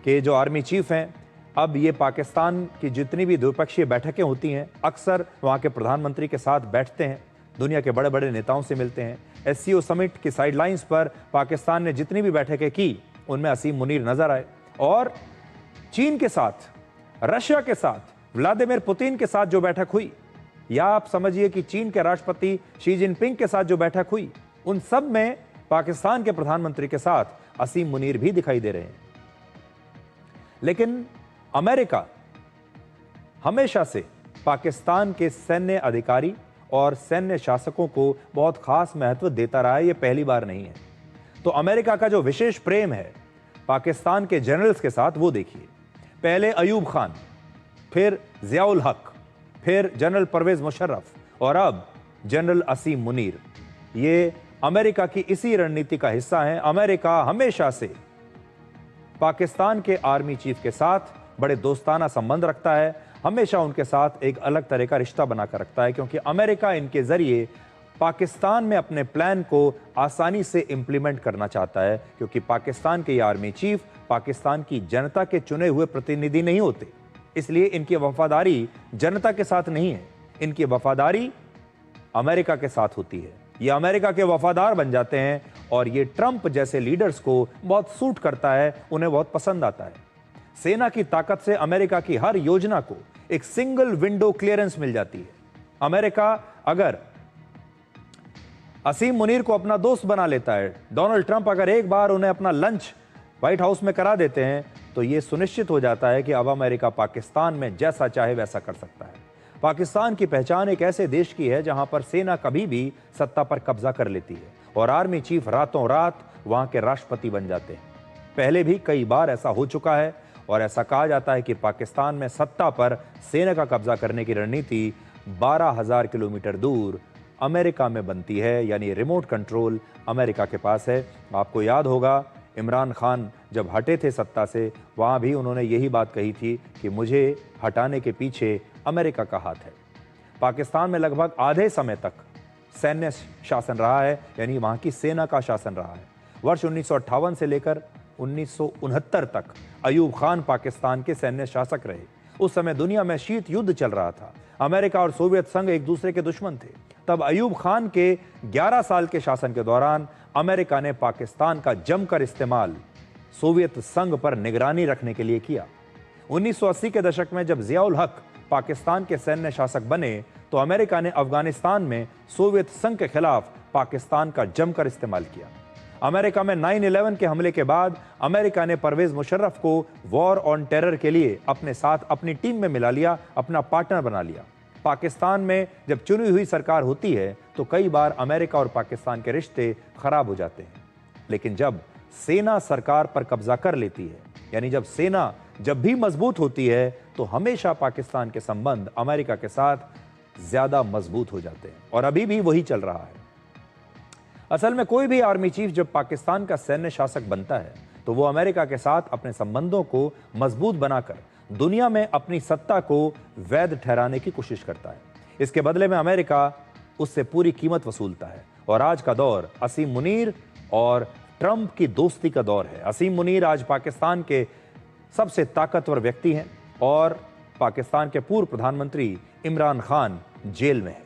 के जो आर्मी चीफ हैं, अब ये पाकिस्तान की जितनी भी द्विपक्षीय बैठकें होती हैं, अक्सर वहाँ के प्रधानमंत्री के साथ बैठते हैं, दुनिया के बड़े बड़े नेताओं से मिलते हैं। SCO समिट की साइडलाइंस पर पाकिस्तान ने जितनी भी बैठकें की, उनमें असीम मुनीर नजर आए। और चीन के साथ, रशिया के साथ, व्लादिमीर पुतिन के साथ जो बैठक हुई, या आप समझिए कि चीन के राष्ट्रपति शी जिनपिंग के साथ जो बैठक हुई, उन सब में पाकिस्तान के प्रधानमंत्री के साथ असीम मुनीर भी दिखाई दे रहे हैं। लेकिन अमेरिका हमेशा से पाकिस्तान के सैन्य अधिकारी और सैन्य शासकों को बहुत खास महत्व देता रहा है, यह पहली बार नहीं है। तो अमेरिका का जो विशेष प्रेम है पाकिस्तान के जनरल्स के साथ, वो देखिए। पहले अयूब खान, फिर जियाउल हक, फिर जनरल परवेज मुशर्रफ और अब जनरल असीम मुनीर। ये अमेरिका की इसी रणनीति का हिस्सा है। अमेरिका हमेशा से पाकिस्तान के आर्मी चीफ के साथ बड़े दोस्ताना संबंध रखता है, हमेशा उनके साथ एक अलग तरह का रिश्ता बनाकर रखता है, क्योंकि अमेरिका इनके जरिए पाकिस्तान में अपने प्लान को आसानी से इंप्लीमेंट करना चाहता है, क्योंकि पाकिस्तान के ये आर्मी चीफ पाकिस्तान की जनता के चुने हुए प्रतिनिधि नहीं होते, इसलिए इनकी वफादारी जनता के साथ नहीं है, इनकी वफादारी अमेरिका के साथ होती है। ये अमेरिका के वफादार बन जाते हैं और ये ट्रंप जैसे लीडर्स को बहुत सूट करता है, उन्हें बहुत पसंद आता है। सेना की ताकत से अमेरिका की हर योजना को एक सिंगल विंडो क्लियरेंस मिल जाती है। अमेरिका अगर असीम मुनीर को अपना दोस्त बना लेता है, डोनाल्ड ट्रंप अगर एक बार उन्हें अपना लंच व्हाइट हाउस में करा देते हैं, तो यह सुनिश्चित हो जाता है कि अब अमेरिका पाकिस्तान में जैसा चाहे वैसा कर सकता है। पाकिस्तान की पहचान एक ऐसे देश की है जहां पर सेना कभी भी सत्ता पर कब्जा कर लेती है और आर्मी चीफ रातों रात वहां के राष्ट्रपति बन जाते हैं। पहले भी कई बार ऐसा हो चुका है और ऐसा कहा जाता है कि पाकिस्तान में सत्ता पर सेना का कब्जा करने की रणनीति 12,000 किलोमीटर दूर अमेरिका में बनती है, यानी रिमोट कंट्रोल अमेरिका के पास है। आपको याद होगा इमरान खान जब हटे थे सत्ता से, वहाँ भी उन्होंने यही बात कही थी कि मुझे हटाने के पीछे अमेरिका का हाथ है। पाकिस्तान में लगभग आधे समय तक सैन्य शासन रहा है, यानी वहाँ की सेना का शासन रहा है। वर्ष 1958 से लेकर 1969 तक अयूब खान पाकिस्तान के सैन्य शासक रहे। उस समय दुनिया में शीत युद्ध चल रहा था, अमेरिका और सोवियत संघ एक दूसरे के दुश्मन थे। तब अयूब खान के 11 साल के शासन के दौरान अमेरिका ने पाकिस्तान का जमकर इस्तेमाल सोवियत संघ पर निगरानी रखने के लिए किया। 1980 के दशक में जब जियाउल हक पाकिस्तान के सैन्य शासक बने, तो अमेरिका ने अफगानिस्तान में सोवियत संघ के खिलाफ पाकिस्तान का जमकर इस्तेमाल किया। अमेरिका में 9/11 के हमले के बाद अमेरिका ने परवेज मुशर्रफ को वॉर ऑन टेरर के लिए अपने साथ अपनी टीम में मिला लिया, अपना पार्टनर बना लिया। पाकिस्तान में जब चुनी हुई सरकार होती है तो कई बार अमेरिका और पाकिस्तान के रिश्ते खराब हो जाते हैं, लेकिन जब सेना सरकार पर कब्जा कर लेती है, यानी जब सेना जब भी मजबूत होती है, तो हमेशा पाकिस्तान के संबंध अमेरिका के साथ ज्यादा मजबूत हो जाते हैं, और अभी भी वही चल रहा है। असल में कोई भी आर्मी चीफ जब पाकिस्तान का सैन्य शासक बनता है तो वो अमेरिका के साथ अपने संबंधों को मजबूत बनाकर दुनिया में अपनी सत्ता को वैध ठहराने की कोशिश करता है। इसके बदले में अमेरिका उससे पूरी कीमत वसूलता है, और आज का दौर असीम मुनीर और ट्रंप की दोस्ती का दौर है। असीम मुनीर आज पाकिस्तान के सबसे ताकतवर व्यक्ति हैं और पाकिस्तान के पूर्व प्रधानमंत्री इमरान खान जेल में है।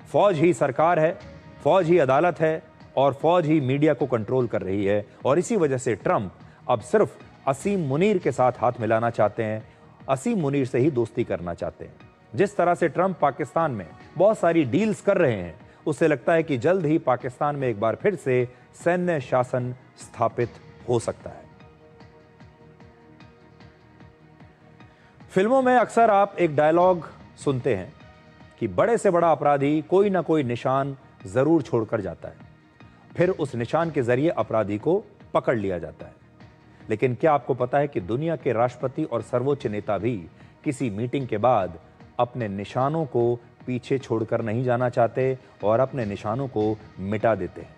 फौज ही सरकार है, फौज ही अदालत है और फौज ही मीडिया को कंट्रोल कर रही है, और इसी वजह से ट्रंप अब सिर्फ असीम मुनीर के साथ हाथ मिलाना चाहते हैं, असीम मुनीर से ही दोस्ती करना चाहते हैं। जिस तरह से ट्रंप पाकिस्तान में बहुत सारी डील्स कर रहे हैं, उससे लगता है कि जल्द ही पाकिस्तान में एक बार फिर से सैन्य शासन स्थापित हो सकता है। फिल्मों में अक्सर आप एक डायलॉग सुनते हैं कि बड़े से बड़ा अपराधी कोई ना कोई निशान जरूर छोड़कर जाता है, फिर उस निशान के जरिए अपराधी को पकड़ लिया जाता है। लेकिन क्या आपको पता है कि दुनिया के राष्ट्रपति और सर्वोच्च नेता भी किसी मीटिंग के बाद अपने निशानों को पीछे छोड़कर नहीं जाना चाहते और अपने निशानों को मिटा देते हैं,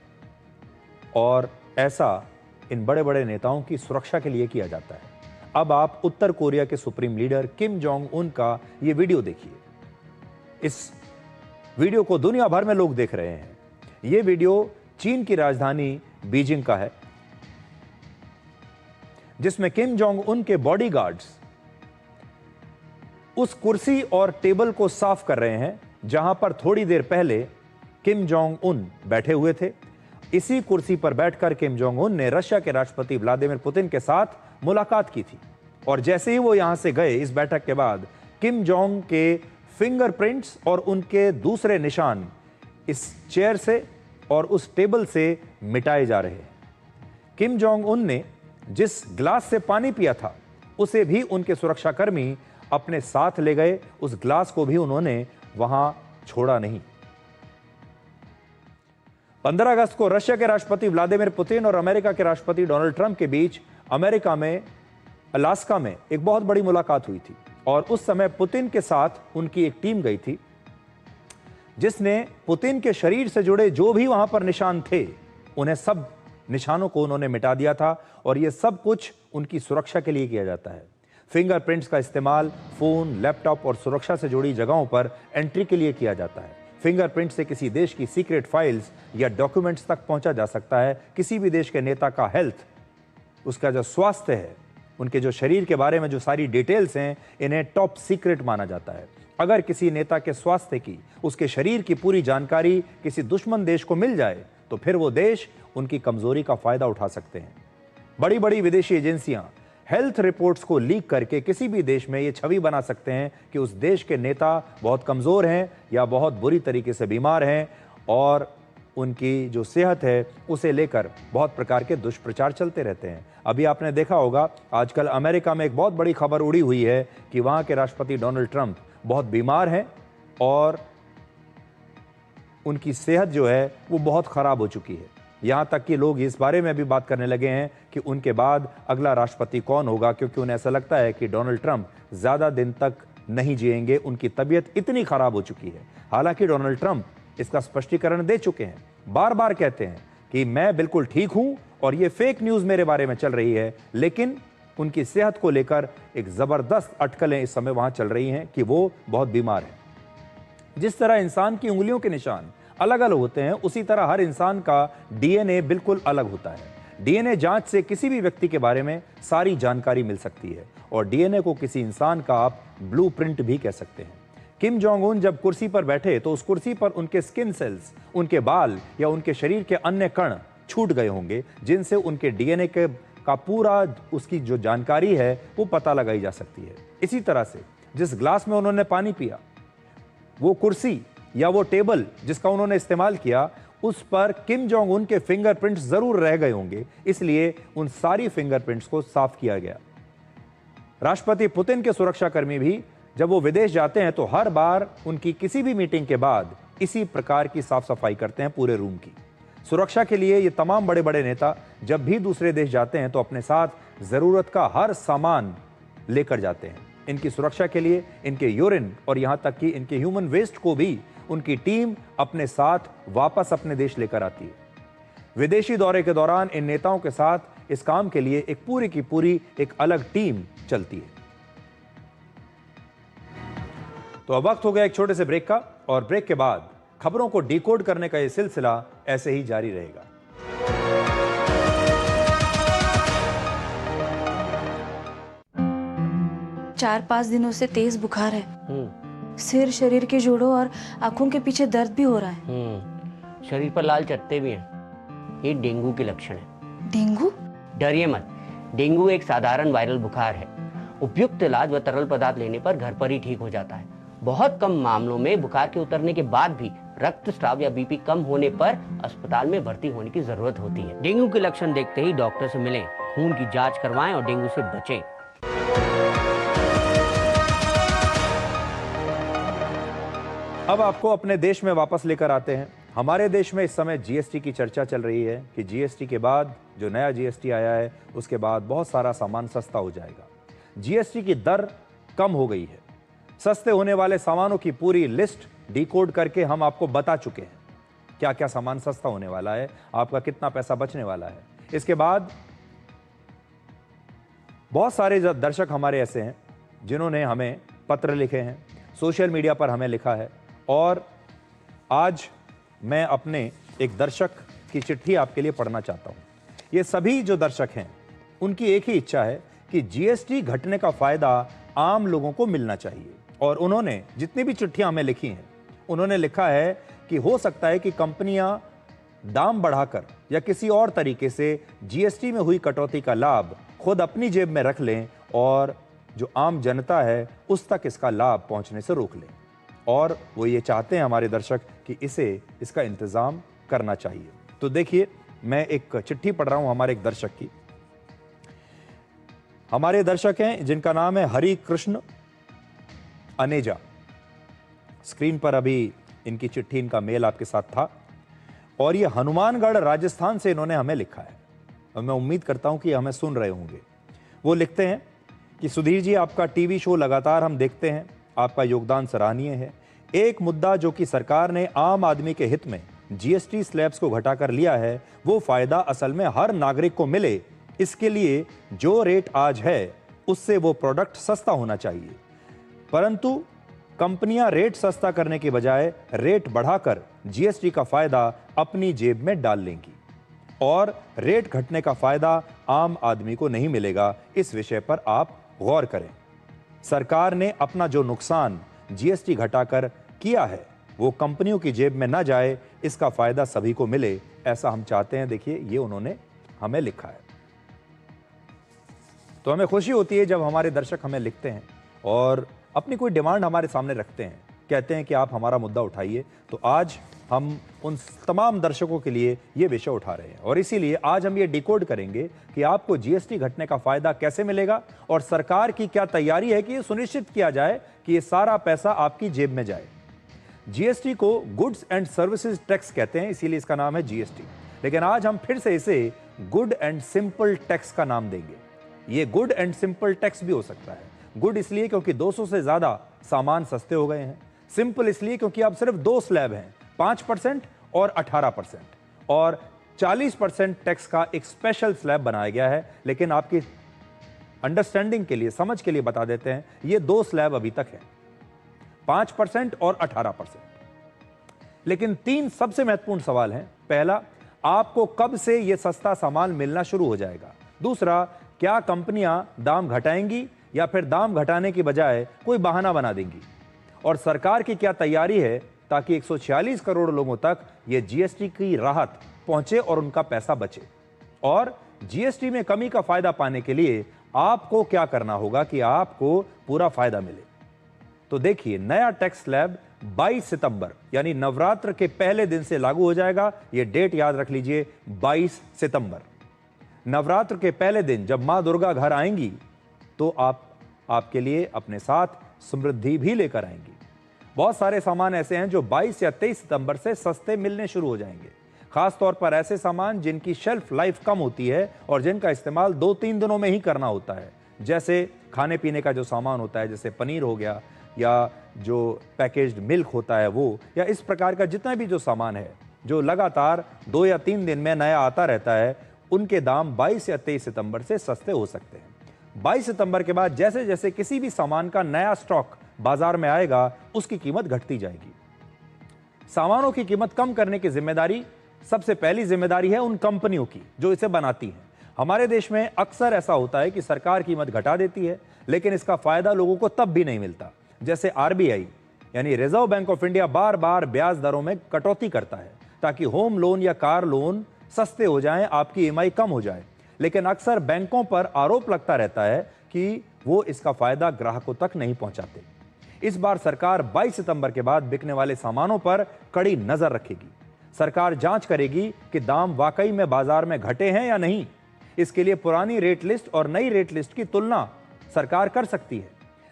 और ऐसा इन बड़े बड़े नेताओं की सुरक्षा के लिए किया जाता है। अब आप उत्तर कोरिया के supreme leader Kim Jong Un का ये वीडियो देखिए। इस वीडियो को दुनिया भर में लोग देख रहे हैं। ये वीडियो चीन की राजधानी बीजिंग का है, जिसमें किम जोंग उन के बॉडीगार्ड्स उस कुर्सी और टेबल को साफ कर रहे हैं जहां पर थोड़ी देर पहले किम जोंग उन बैठे हुए थे। इसी कुर्सी पर बैठकर किम जोंग उन ने रशिया के राष्ट्रपति व्लादिमीर पुतिन के साथ मुलाकात की थी, और जैसे ही वो यहां से गए इस बैठक के बाद, किम जोंग के फिंगरप्रिंट्स और उनके दूसरे निशान इस चेयर से और उस टेबल से मिटाए जा रहे हैं। किम जोंग उन ने जिस ग्लास से पानी पिया था उसे भी उनके सुरक्षाकर्मी अपने साथ ले गए, उस ग्लास को भी उन्होंने वहां छोड़ा नहीं। 15 अगस्त को रशिया के राष्ट्रपति व्लादिमीर पुतिन और अमेरिका के राष्ट्रपति डोनाल्ड ट्रंप के बीच अमेरिका में अलास्का में एक बहुत बड़ी मुलाकात हुई थी, और उस समय पुतिन के साथ उनकी एक टीम गई थी जिसने पुतिन के शरीर से जुड़े जो भी वहां पर निशान थे उन्हें सब निशानों को उन्होंने मिटा दिया था, और यह सब कुछ उनकी सुरक्षा के लिए किया जाता है। फिंगरप्रिंट्स का इस्तेमाल फोन, लैपटॉप और सुरक्षा से जुड़ी जगहों पर एंट्री के लिए किया जाता है। फिंगरप्रिंट से किसी देश की सीक्रेट फाइल्स या डॉक्यूमेंट्स तक पहुंचा जा सकता है। किसी भी देश के नेता का हेल्थ, उसका जो स्वास्थ्य है, उनके जो शरीर के बारे में जो सारी डिटेल्स हैं, इन्हें टॉप सीक्रेट माना जाता है। अगर किसी नेता के स्वास्थ्य की, उसके शरीर की पूरी जानकारी किसी दुश्मन देश को मिल जाए तो फिर वो देश उनकी कमजोरी का फायदा उठा सकते हैं। बड़ी बड़ी विदेशी एजेंसियां हेल्थ रिपोर्ट्स को लीक करके किसी भी देश में ये छवि बना सकते हैं कि उस देश के नेता बहुत कमजोर हैं या बहुत बुरी तरीके से बीमार हैं, और उनकी जो सेहत है उसे लेकर बहुत प्रकार के दुष्प्रचार चलते रहते हैं। अभी आपने देखा होगा आजकल अमेरिका में एक बहुत बड़ी खबर उड़ी हुई है कि वहां के राष्ट्रपति डोनाल्ड ट्रंप बहुत बीमार हैं और उनकी सेहत जो है वो बहुत खराब हो चुकी है। यहाँ तक कि लोग इस बारे में भी बात करने लगे हैं कि उनके बाद अगला राष्ट्रपति कौन होगा, क्योंकि उन्हें ऐसा लगता है कि डोनाल्ड ट्रंप ज़्यादा दिन तक नहीं जिएंगे, उनकी तबीयत इतनी खराब हो चुकी है। हालांकि डोनाल्ड ट्रंप इसका स्पष्टीकरण दे चुके हैं, बार बार कहते हैं कि मैं बिल्कुल ठीक हूं और ये फेक न्यूज़ मेरे बारे में चल रही है, लेकिन उनकी सेहत को लेकर एक ज़बरदस्त अटकलें इस समय वहाँ चल रही हैं कि वो बहुत बीमार हैं। जिस तरह इंसान की उंगलियों के निशान अलग अलग होते हैं, उसी तरह हर इंसान का डीएनए बिल्कुल अलग होता है। डीएनए जांच से किसी भी व्यक्ति के बारे में सारी जानकारी मिल सकती है, और डीएनए को किसी इंसान का आप ब्लूप्रिंट भी कह सकते हैं। किम जोंग उन जब कुर्सी पर बैठे तो उस कुर्सी पर उनके स्किन सेल्स, उनके बाल या उनके शरीर के अन्य कण छूट गए होंगे, जिनसे उनके डीएनए का पूरा उसकी जो जानकारी है वो पता लगाई जा सकती है। इसी तरह से जिस ग्लास में उन्होंने पानी पिया, वो कुर्सी या वो टेबल जिसका उन्होंने इस्तेमाल किया, उस पर किम जोंग उन के फिंगरप्रिंट्स जरूर रह गए होंगे, इसलिए उन सारी फिंगरप्रिंट्स को साफ किया गया। राष्ट्रपति पुतिन के सुरक्षाकर्मी भी जब वो विदेश जाते हैं तो हर बार उनकी किसी भी मीटिंग के बाद इसी प्रकार की साफ सफाई करते हैं पूरे रूम की। सुरक्षा के लिए ये तमाम बड़े बड़े नेता जब भी दूसरे देश जाते हैं तो अपने साथ जरूरत का हर सामान लेकर जाते हैं। इनकी सुरक्षा के लिए इनके यूरिन और यहां तक कि इनके ह्यूमन वेस्ट को भी उनकी टीम अपने साथ वापस अपने देश लेकर आती है। विदेशी दौरे के दौरान इन नेताओं के साथ इस काम के लिए एक पूरी की पूरी एक अलग टीम चलती है। तो अब वक्त हो गया एक छोटे से ब्रेक का, और ब्रेक के बाद खबरों को डिकोड करने का यह सिलसिला ऐसे ही जारी रहेगा। 4-5 दिनों से तेज बुखार है। सिर, शरीर के जोड़ों और आंखों के पीछे दर्द भी हो रहा है। शरीर पर लाल चट्टे भी हैं। ये डेंगू के लक्षण है। डेंगू? डरिए मत, डेंगू एक साधारण वायरल बुखार है। उपयुक्त इलाज व तरल पदार्थ लेने पर घर पर ही ठीक हो जाता है। बहुत कम मामलों में बुखार के उतरने के बाद भी रक्तस्राव या बीपी कम होने पर अस्पताल में भर्ती होने की जरूरत होती है। डेंगू के लक्षण देखते ही डॉक्टर से मिलें, खून की जांच करवाएं और डेंगू से बचें। अब आपको अपने देश में वापस लेकर आते हैं। हमारे देश में इस समय जीएसटी की चर्चा चल रही है कि जीएसटी के बाद जो नया जीएसटी आया है उसके बाद बहुत सारा सामान सस्ता हो जाएगा। जीएसटी की दर कम हो गई है। सस्ते होने वाले सामानों की पूरी लिस्ट डिकोड करके हम आपको बता चुके हैं क्या क्या सामान सस्ता होने वाला है, आपका कितना पैसा बचने वाला है। इसके बाद बहुत सारे दर्शक हमारे ऐसे हैं जिन्होंने हमें पत्र लिखे हैं, सोशल मीडिया पर हमें लिखा है, और आज मैं अपने एक दर्शक की चिट्ठी आपके लिए पढ़ना चाहता हूं। ये सभी जो दर्शक हैं उनकी एक ही इच्छा है कि जीएसटी घटने का फायदा आम लोगों को मिलना चाहिए, और उन्होंने जितनी भी चिट्ठियां हमें लिखी हैं उन्होंने लिखा है कि हो सकता है कि कंपनियां दाम बढ़ाकर या किसी और तरीके से जीएसटी में हुई कटौती का लाभ खुद अपनी जेब में रख लें और जो आम जनता है उस तक इसका लाभ पहुंचने से रोक लें। और वो ये चाहते हैं हमारे दर्शक कि इसका इंतजाम करना चाहिए। तो देखिए, मैं एक चिट्ठी पढ़ रहा हूं हमारे एक दर्शक की। हमारे दर्शक हैं जिनका नाम है हरि कृष्ण अनेजा। स्क्रीन पर अभी इनकी चिट्ठी, इनका मेल आपके साथ था, और ये हनुमानगढ़ राजस्थान से इन्होंने हमें लिखा है, और मैं उम्मीद करता हूं कि हमें सुन रहे होंगे। वो लिखते हैं कि सुधीर जी, आपका टीवी शो लगातार हम देखते हैं, आपका योगदान सराहनीय है। एक मुद्दा जो कि सरकार ने आम आदमी के हित में जीएसटी स्लैब्स को घटाकर लिया है, वो फायदा असल में हर नागरिक को मिले, इसके लिए जो रेट आज है उससे वो प्रोडक्ट सस्ता होना चाहिए। परंतु कंपनियां रेट सस्ता करने के बजाय रेट बढ़ाकर जीएसटी का फायदा अपनी जेब में डाल लेंगी, और रेट घटने का फायदा आम आदमी को नहीं मिलेगा। इस विषय पर आप गौर करें। सरकार ने अपना जो नुकसान जीएसटी घटाकर किया है वो कंपनियों की जेब में ना जाए, इसका फायदा सभी को मिले, ऐसा हम चाहते हैं। देखिए, ये उन्होंने हमें लिखा है। तो हमें खुशी होती है जब हमारे दर्शक हमें लिखते हैं और अपनी कोई डिमांड हमारे सामने रखते हैं, कहते हैं कि आप हमारा मुद्दा उठाइए। तो आज हम उन तमाम दर्शकों के लिए ये विषय उठा रहे हैं, और इसीलिए आज हम ये डिकोड करेंगे कि आपको जीएसटी घटने का फायदा कैसे मिलेगा और सरकार की क्या तैयारी है कि ये सुनिश्चित किया जाए कि ये सारा पैसा आपकी जेब में जाए। जीएसटी को गुड्स एंड सर्विसेज टैक्स कहते हैं, इसीलिए इसका नाम है जीएसटी, लेकिन आज हम फिर से इसे गुड एंड सिंपल टैक्स का नाम देंगे। ये गुड एंड सिंपल टैक्स भी हो सकता है। गुड इसलिए क्योंकि 200 से ज्यादा सामान सस्ते हो गए हैं, सिंपल इसलिए क्योंकि अब सिर्फ 2 स्लैब हैं, 5% और 18%, और 40% टैक्स का एक स्पेशल स्लैब बनाया गया है। लेकिन आपकी अंडरस्टैंडिंग के लिए, समझ के लिए बता देते हैं, ये 2 स्लैब अभी तक है, 5% और 18%। लेकिन 3 सबसे महत्वपूर्ण सवाल हैं। पहला, आपको कब से यह सस्ता सामान मिलना शुरू हो जाएगा? दूसरा, क्या कंपनियां दाम घटाएंगी या फिर दाम घटाने की बजाय कोई बहाना बना देंगी? और सरकार की क्या तैयारी है ताकि 146 करोड़ लोगों तक ये जीएसटी की राहत पहुंचे और उनका पैसा बचे? और जीएसटी में कमी का फायदा पाने के लिए आपको क्या करना होगा कि आपको पूरा फायदा मिले? तो देखिए, नया टैक्स स्लैब 22 सितंबर यानी नवरात्र के पहले दिन से लागू हो जाएगा। यह डेट याद रख लीजिए, 22 सितंबर। नवरात्र के पहले दिन जब मां दुर्गा घर आएंगी तो आपके लिए अपने साथ समृद्धि भी लेकर आएंगी। बहुत सारे सामान ऐसे हैं जो 22 या 23 सितंबर से सस्ते मिलने शुरू हो जाएंगे। खास तौर पर ऐसे सामान जिनकी शेल्फ लाइफ कम होती है और जिनका इस्तेमाल 2-3 दिनों में ही करना होता है, जैसे खाने पीने का जो सामान होता है, जैसे पनीर हो गया या जो पैकेज्ड मिल्क होता है वो, या इस प्रकार का जितना भी जो सामान है जो लगातार 2 या 3 दिन में नया आता रहता है, उनके दाम 22 या 23 सितंबर से सस्ते हो सकते हैं। 22 सितंबर के बाद जैसे जैसे किसी भी सामान का नया स्टॉक बाजार में आएगा, उसकी कीमत घटती जाएगी। सामानों की कीमत कम करने की जिम्मेदारी, सबसे पहली जिम्मेदारी है उन कंपनियों की जो इसे बनाती हैं। हमारे देश में अक्सर ऐसा होता है कि सरकार कीमत घटा देती है, लेकिन इसका फायदा लोगों को तब भी नहीं मिलता। जैसे आरबीआई यानी रिजर्व बैंक ऑफ इंडिया बार बार ब्याज दरों में कटौती करता है ताकि होम लोन या कार लोन सस्ते हो जाएं, आपकी ईएमआई कम हो जाए। लेकिन अक्सर बैंकों पर आरोप लगता रहता है कि वो इसका फायदा ग्राहकों तक नहीं पहुंचाते। इस बार सरकार 22 सितंबर के बाद बिकने वाले सामानों पर कड़ी नजर रखेगी। सरकार जांच करेगी कि दाम वाकई में बाजार में घटे हैं या नहीं। इसके लिए पुरानी रेट लिस्ट और नई रेट लिस्ट की तुलना सरकार कर सकती है।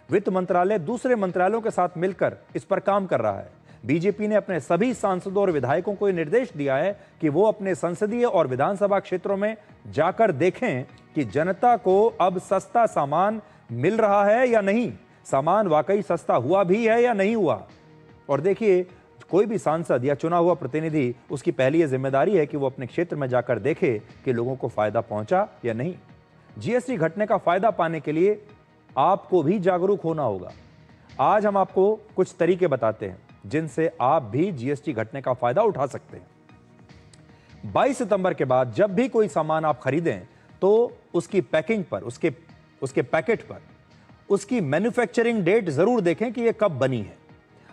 वित्त मंत्रालय दूसरे मंत्रालयों के साथ मिलकर इस पर काम कर रहा है। बीजेपी ने अपने सभी सांसदों और विधायकों को निर्देश दिया है कि वो अपने संसदीय और विधानसभा क्षेत्रों में जाकर देखें कि जनता को अब सस्ता सामान मिल रहा है या नहीं, सामान वाकई सस्ता हुआ भी है या नहीं हुआ। और देखिए, कोई भी सांसद या चुना हुआ प्रतिनिधि, उसकी पहली जिम्मेदारी है कि वो अपने क्षेत्र में जाकर देखे कि लोगों को फायदा पहुंचा या नहीं। जीएसटी घटने का फायदा पाने के लिए आपको भी जागरूक होना होगा। आज हम आपको कुछ तरीके बताते हैं जिनसे आप भी जीएसटी घटने का फायदा उठा सकते हैं। 22 सितंबर के बाद जब भी कोई सामान आप खरीदें तो उसकी पैकिंग पर, उसके पैकेट पर उसकी मैन्युफैक्चरिंग डेट जरूर देखें कि यह कब बनी है।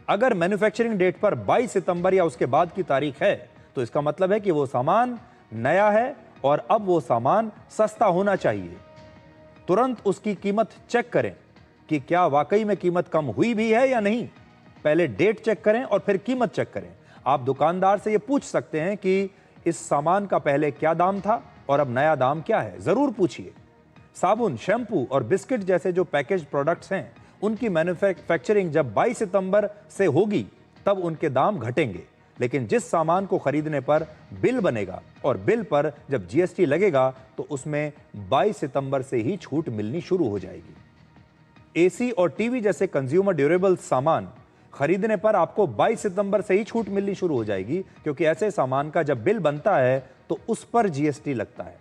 अगर मैन्युफैक्चरिंग डेट पर 22 सितंबर या उसके बाद की तारीख है तो इसका मतलब है कि वो सामान नया है और अब वो सामान सस्ता होना चाहिए। तुरंत उसकी कीमत चेक करें कि क्या वाकई में कीमत कम हुई भी है या नहीं। पहले डेट चेक करें और फिर कीमत चेक करें। आप दुकानदार से ये पूछ सकते हैं कि इस सामान का पहले क्या दाम था और अब नया दाम क्या है, जरूर पूछिए। साबुन, शैम्पू और बिस्किट जैसे जो पैकेज प्रोडक्ट्स हैं, उनकी मैन्युफैक्चरिंग जब 22 सितंबर से होगी तब उनके दाम घटेंगे। लेकिन जिस सामान को खरीदने पर बिल बनेगा और बिल पर जब जीएसटी लगेगा तो उसमें 22 सितंबर से ही छूट मिलनी शुरू हो जाएगी। एसी और टीवी जैसे कंज्यूमर ड्यूरेबल सामान खरीदने पर आपको 22 सितंबर से ही छूट मिलनी शुरू हो जाएगी, क्योंकि ऐसे सामान का जब बिल बनता है तो उस पर जीएसटी लगता है।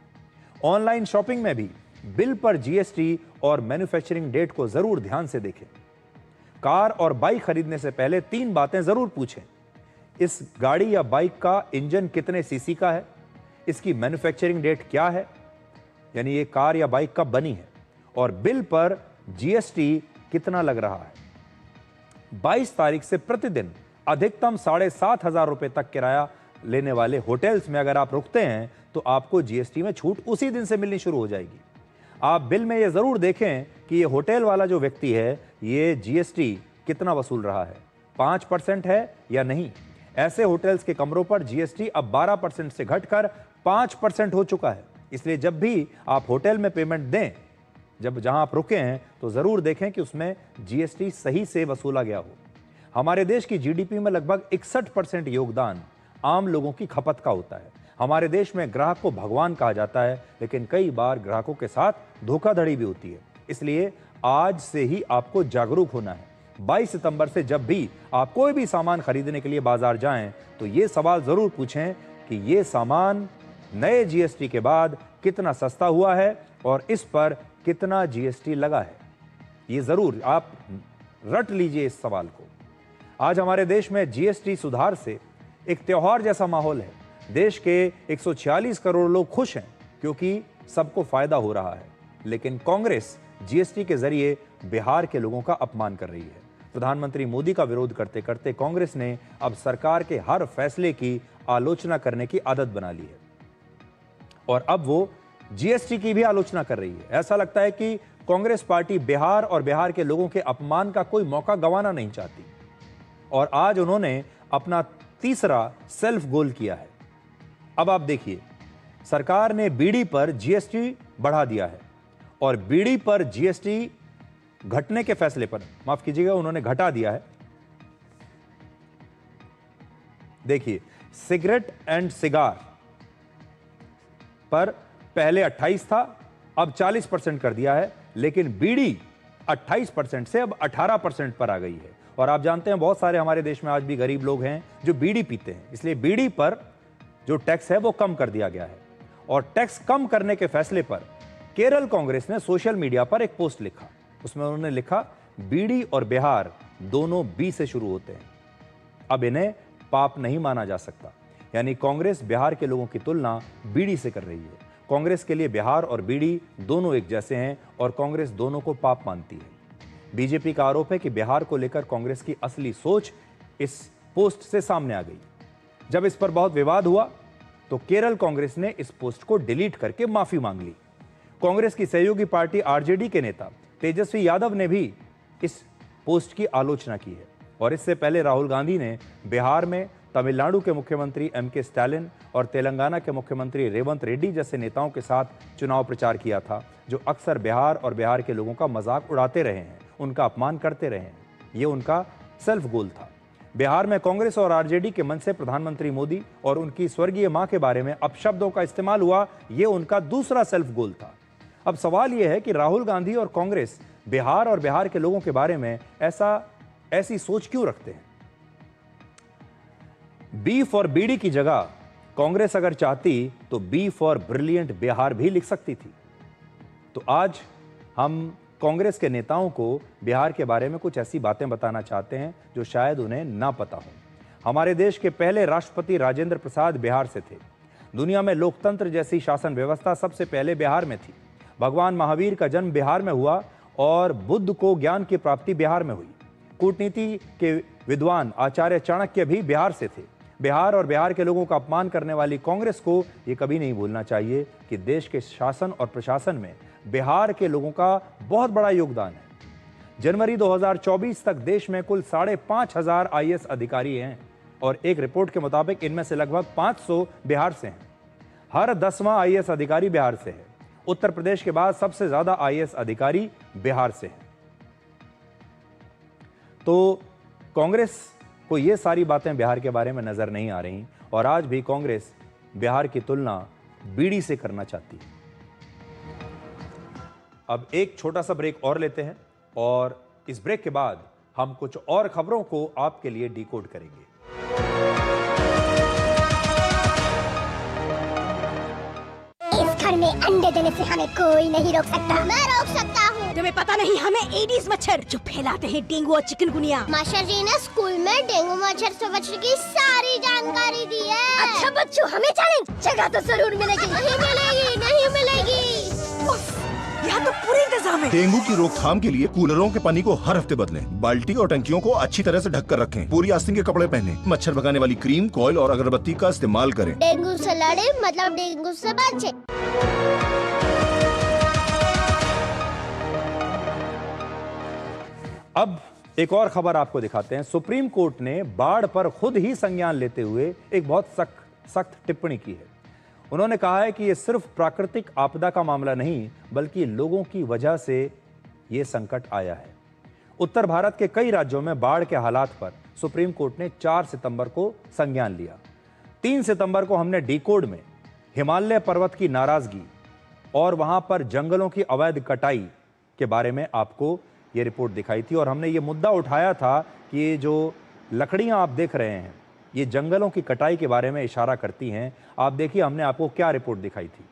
ऑनलाइन शॉपिंग में भी बिल पर जीएसटी और मैन्युफैक्चरिंग डेट को जरूर ध्यान से देखें। कार और बाइक खरीदने से पहले 3 बातें जरूर पूछें। इस गाड़ी या बाइक का इंजन कितने सीसी का है, इसकी मैन्युफैक्चरिंग डेट क्या है, यानी ये कार या बाइक कब बनी है, और बिल पर जीएसटी कितना लग रहा है। 22 तारीख से प्रतिदिन अधिकतम 7,500 रुपए तक किराया लेने वाले होटल्स में अगर आप रुकते हैं तो आपको जीएसटी में छूट उसी दिन से मिलनी शुरू हो जाएगी। आप बिल में यह जरूर देखें कि ये होटल वाला जो व्यक्ति है ये जीएसटी कितना वसूल रहा है, 5% है या नहीं। ऐसे होटल्स के कमरों पर जीएसटी अब 12% से घटकर 5% हो चुका है। इसलिए जब भी आप होटल में पेमेंट दें, जहां आप रुके हैं, तो जरूर देखें कि उसमें जीएसटी सही से वसूला गया हो। हमारे देश की जीडीपी में लगभग 61% योगदान आम लोगों की खपत का होता है। हमारे देश में ग्राहक को भगवान कहा जाता है, लेकिन कई बार ग्राहकों के साथ धोखाधड़ी भी होती है। इसलिए आज से ही आपको जागरूक होना है। 22 सितंबर से जब भी आप कोई भी सामान खरीदने के लिए बाजार जाएं तो ये सवाल जरूर पूछें कि ये सामान नए जीएसटी के बाद कितना सस्ता हुआ है और इस पर कितना जीएसटी लगा है। ये जरूर आप रट लीजिए इस सवाल को। आज हमारे देश में जीएसटी सुधार से एक त्योहार जैसा माहौल है। देश के 146 करोड़ लोग खुश हैं क्योंकि सबको फायदा हो रहा है। लेकिन कांग्रेस जीएसटी के जरिए बिहार के लोगों का अपमान कर रही है। प्रधानमंत्री मोदी का विरोध करते करते कांग्रेस ने अब सरकार के हर फैसले की आलोचना करने की आदत बना ली है और अब वो जीएसटी की भी आलोचना कर रही है। ऐसा लगता है कि कांग्रेस पार्टी बिहार और बिहार के लोगों के अपमान का कोई मौका गंवाना नहीं चाहती। और आज उन्होंने अपना तीसरा सेल्फ गोल किया है। अब आप देखिए, सरकार ने बीड़ी पर जीएसटी बढ़ा दिया है और बीड़ी पर जीएसटी घटने के फैसले पर, माफ कीजिएगा, उन्होंने घटा दिया है। देखिए, सिगरेट एंड सिगार पर पहले 28 था, अब 40% कर दिया है, लेकिन बीड़ी 28% से अब 18% पर आ गई है। और आप जानते हैं बहुत सारे हमारे देश में आज भी गरीब लोग हैं जो बीड़ी पीते हैं, इसलिए बीड़ी पर जो टैक्स है वो कम कर दिया गया है। और टैक्स कम करने के फैसले पर केरल कांग्रेस ने सोशल मीडिया पर एक पोस्ट लिखा। उसमें उन्होंने लिखा, बीड़ी और बिहार दोनों बी से शुरू होते हैं, अब इन्हें पाप नहीं माना जा सकता। यानी कांग्रेस बिहार के लोगों की तुलना बीड़ी से कर रही है। कांग्रेस के लिए बिहार और बीड़ी दोनों एक जैसे हैं और कांग्रेस दोनों को पाप मानती है। बीजेपी का आरोप है कि बिहार को लेकर कांग्रेस की असली सोच इस पोस्ट से सामने आ गई। जब इस पर बहुत विवाद हुआ तो केरल कांग्रेस ने इस पोस्ट को डिलीट करके माफी मांग ली। कांग्रेस की सहयोगी पार्टी आरजेडी के नेता तेजस्वी यादव ने भी इस पोस्ट की आलोचना की है। और इससे पहले राहुल गांधी ने बिहार में तमिलनाडु के मुख्यमंत्री एमके स्टालिन और तेलंगाना के मुख्यमंत्री रेवंत रेड्डी जैसे नेताओं के साथ चुनाव प्रचार किया था, जो अक्सर बिहार और बिहार के लोगों का मजाक उड़ाते रहे हैं, उनका अपमान करते रहे हैं। ये उनका सेल्फ गोल था। बिहार में कांग्रेस और आरजेडी के मन से प्रधानमंत्री मोदी और उनकी स्वर्गीय मां के बारे में अपशब्दों का इस्तेमाल हुआ, ये उनका दूसरा सेल्फ गोल था। अब सवाल यह है कि राहुल गांधी और कांग्रेस बिहार और बिहार के लोगों के बारे में ऐसी सोच क्यों रखते हैं? बी फॉर बीडी की जगह कांग्रेस अगर चाहती तो बी फॉर ब्रिलियंट बिहार भी लिख सकती थी। तो आज हम कांग्रेस के नेताओं को बिहार के बारे में कुछ ऐसी बातें बताना चाहते हैं जो शायद उन्हें ना पता हो। हमारे देश के पहले राष्ट्रपति राजेंद्र प्रसाद बिहार से थे। दुनिया में लोकतंत्र जैसी शासन व्यवस्था सबसे पहले बिहार में थी। भगवान महावीर का जन्म बिहार में हुआ और बुद्ध को ज्ञान की प्राप्ति बिहार में हुई। कूटनीति के विद्वान आचार्य चाणक्य भी बिहार से थे। बिहार और बिहार के लोगों का अपमान करने वाली कांग्रेस को ये कभी नहीं भूलना चाहिए कि देश के शासन और प्रशासन में बिहार के लोगों का बहुत बड़ा योगदान है। जनवरी 2024 तक देश में कुल 5,500 आईएएस अधिकारी हैं और एक रिपोर्ट के मुताबिक इनमें से लगभग 500 बिहार से हैं। हर 10वां आईएएस अधिकारी बिहार से है। उत्तर प्रदेश के बाद सबसे ज्यादा आईएएस अधिकारी बिहार से हैं। तो कांग्रेस को ये सारी बातें बिहार के बारे में नजर नहीं आ रही और आज भी कांग्रेस बिहार की तुलना बीड़ी से करना चाहती है। अब एक छोटा सा ब्रेक और लेते हैं और इस ब्रेक के बाद हम कुछ और खबरों को आपके लिए डिकोड करेंगे। इस घर में अंडे देने से हमें कोई नहीं रोक सकता। मैं रोक सकता हूँ। तुम्हें पता नहीं हमें एडीज मच्छर जो फैलाते हैं डेंगू और चिकनगुनिया। मास्टर जी ने स्कूल में डेंगू मच्छर से बचने की सारी जानकारी दी है। अच्छा बच्चों, हमें चैलेंज जगह तो जरूर मिलेगी। नहीं मिलेगी, नहीं मिलेगी। यहाँ तो पूरे इंतजाम है। डेंगू की रोकथाम के लिए कूलरों के पानी को हर हफ्ते बदलें। बाल्टी और टंकियों को अच्छी तरह से ढककर रखें। पूरी आस्तीन के कपड़े पहनें। मच्छर भगाने वाली क्रीम, कॉइल और अगरबत्ती का इस्तेमाल करें। डेंगू से लड़े मतलब डेंगू से बचे। अब एक और खबर आपको दिखाते हैं। सुप्रीम कोर्ट ने बाढ़ पर खुद ही संज्ञान लेते हुए एक बहुत सख्त टिप्पणी की है। उन्होंने कहा है कि यह सिर्फ प्राकृतिक आपदा का मामला नहीं बल्कि लोगों की वजह से यह संकट आया है। उत्तर भारत के कई राज्यों में बाढ़ के हालात पर सुप्रीम कोर्ट ने 4 सितंबर को संज्ञान लिया। 3 सितंबर को हमने डिकोड में हिमालय पर्वत की नाराजगी और वहां पर जंगलों की अवैध कटाई के बारे में आपको ये रिपोर्ट दिखाई थी और हमने ये मुद्दा उठाया था कि ये जो लकड़ियां आप देख रहे हैं ये जंगलों की कटाई के बारे में इशारा करती हैं। आप देखिए हमने आपको क्या रिपोर्ट दिखाई थी।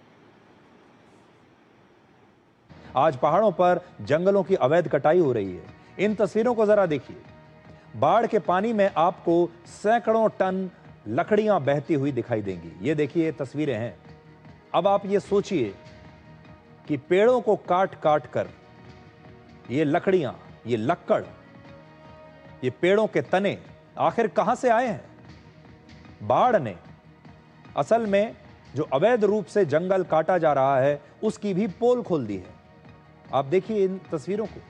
आज पहाड़ों पर जंगलों की अवैध कटाई हो रही है। इन तस्वीरों को जरा देखिए। बाढ़ के पानी में आपको सैकड़ों टन लकड़ियां बहती हुई दिखाई देंगी। ये देखिए तस्वीरें हैं। अब आप ये सोचिए कि पेड़ों को काट काट कर ये लकड़ियां, ये लक्कड़, ये पेड़ों के तने आखिर कहां से आए हैं? बाढ़ ने असल में जो अवैध रूप से जंगल काटा जा रहा है उसकी भी पोल खोल दी है। आप देखिए इन तस्वीरों को।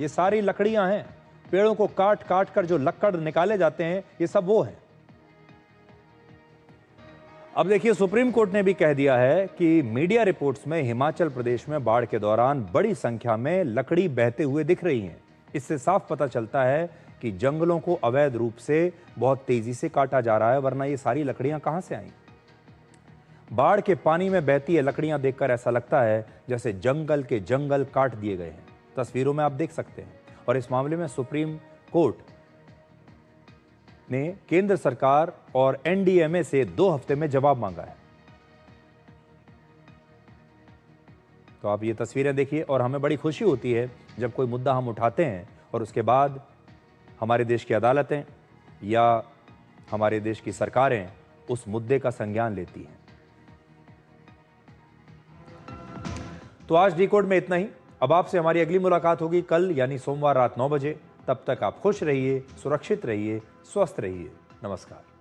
ये सारी लकड़ियां हैं पेड़ों को काट काट कर जो लक्कड़ निकाले जाते हैं, ये सब वो हैं। अब देखिए, सुप्रीम कोर्ट ने भी कह दिया है कि मीडिया रिपोर्ट्स में हिमाचल प्रदेश में बाढ़ के दौरान बड़ी संख्या में लकड़ी बहते हुए दिख रही हैं। इससे साफ पता चलता है कि जंगलों को अवैध रूप से बहुत तेजी से काटा जा रहा है, वरना ये सारी लकड़ियां कहां से आई? बाढ़ के पानी में बहती है लकड़ियां देखकर ऐसा लगता है जैसे जंगल के जंगल काट दिए गए हैं। तस्वीरों में आप देख सकते हैं। और इस मामले में सुप्रीम कोर्ट ने केंद्र सरकार और एनडीएमए से 2 हफ्ते में जवाब मांगा है। तो आप ये तस्वीरें देखिए, और हमें बड़ी खुशी होती है जब कोई मुद्दा हम उठाते हैं और उसके बाद हमारे देश की अदालतें या हमारे देश की सरकारें उस मुद्दे का संज्ञान लेती हैं। तो आज डिकोड में इतना ही। अब आपसे हमारी अगली मुलाकात होगी कल, यानी सोमवार रात 9 बजे। तब तक आप खुश रहिए, सुरक्षित रहिए, स्वस्थ रहिए। नमस्कार।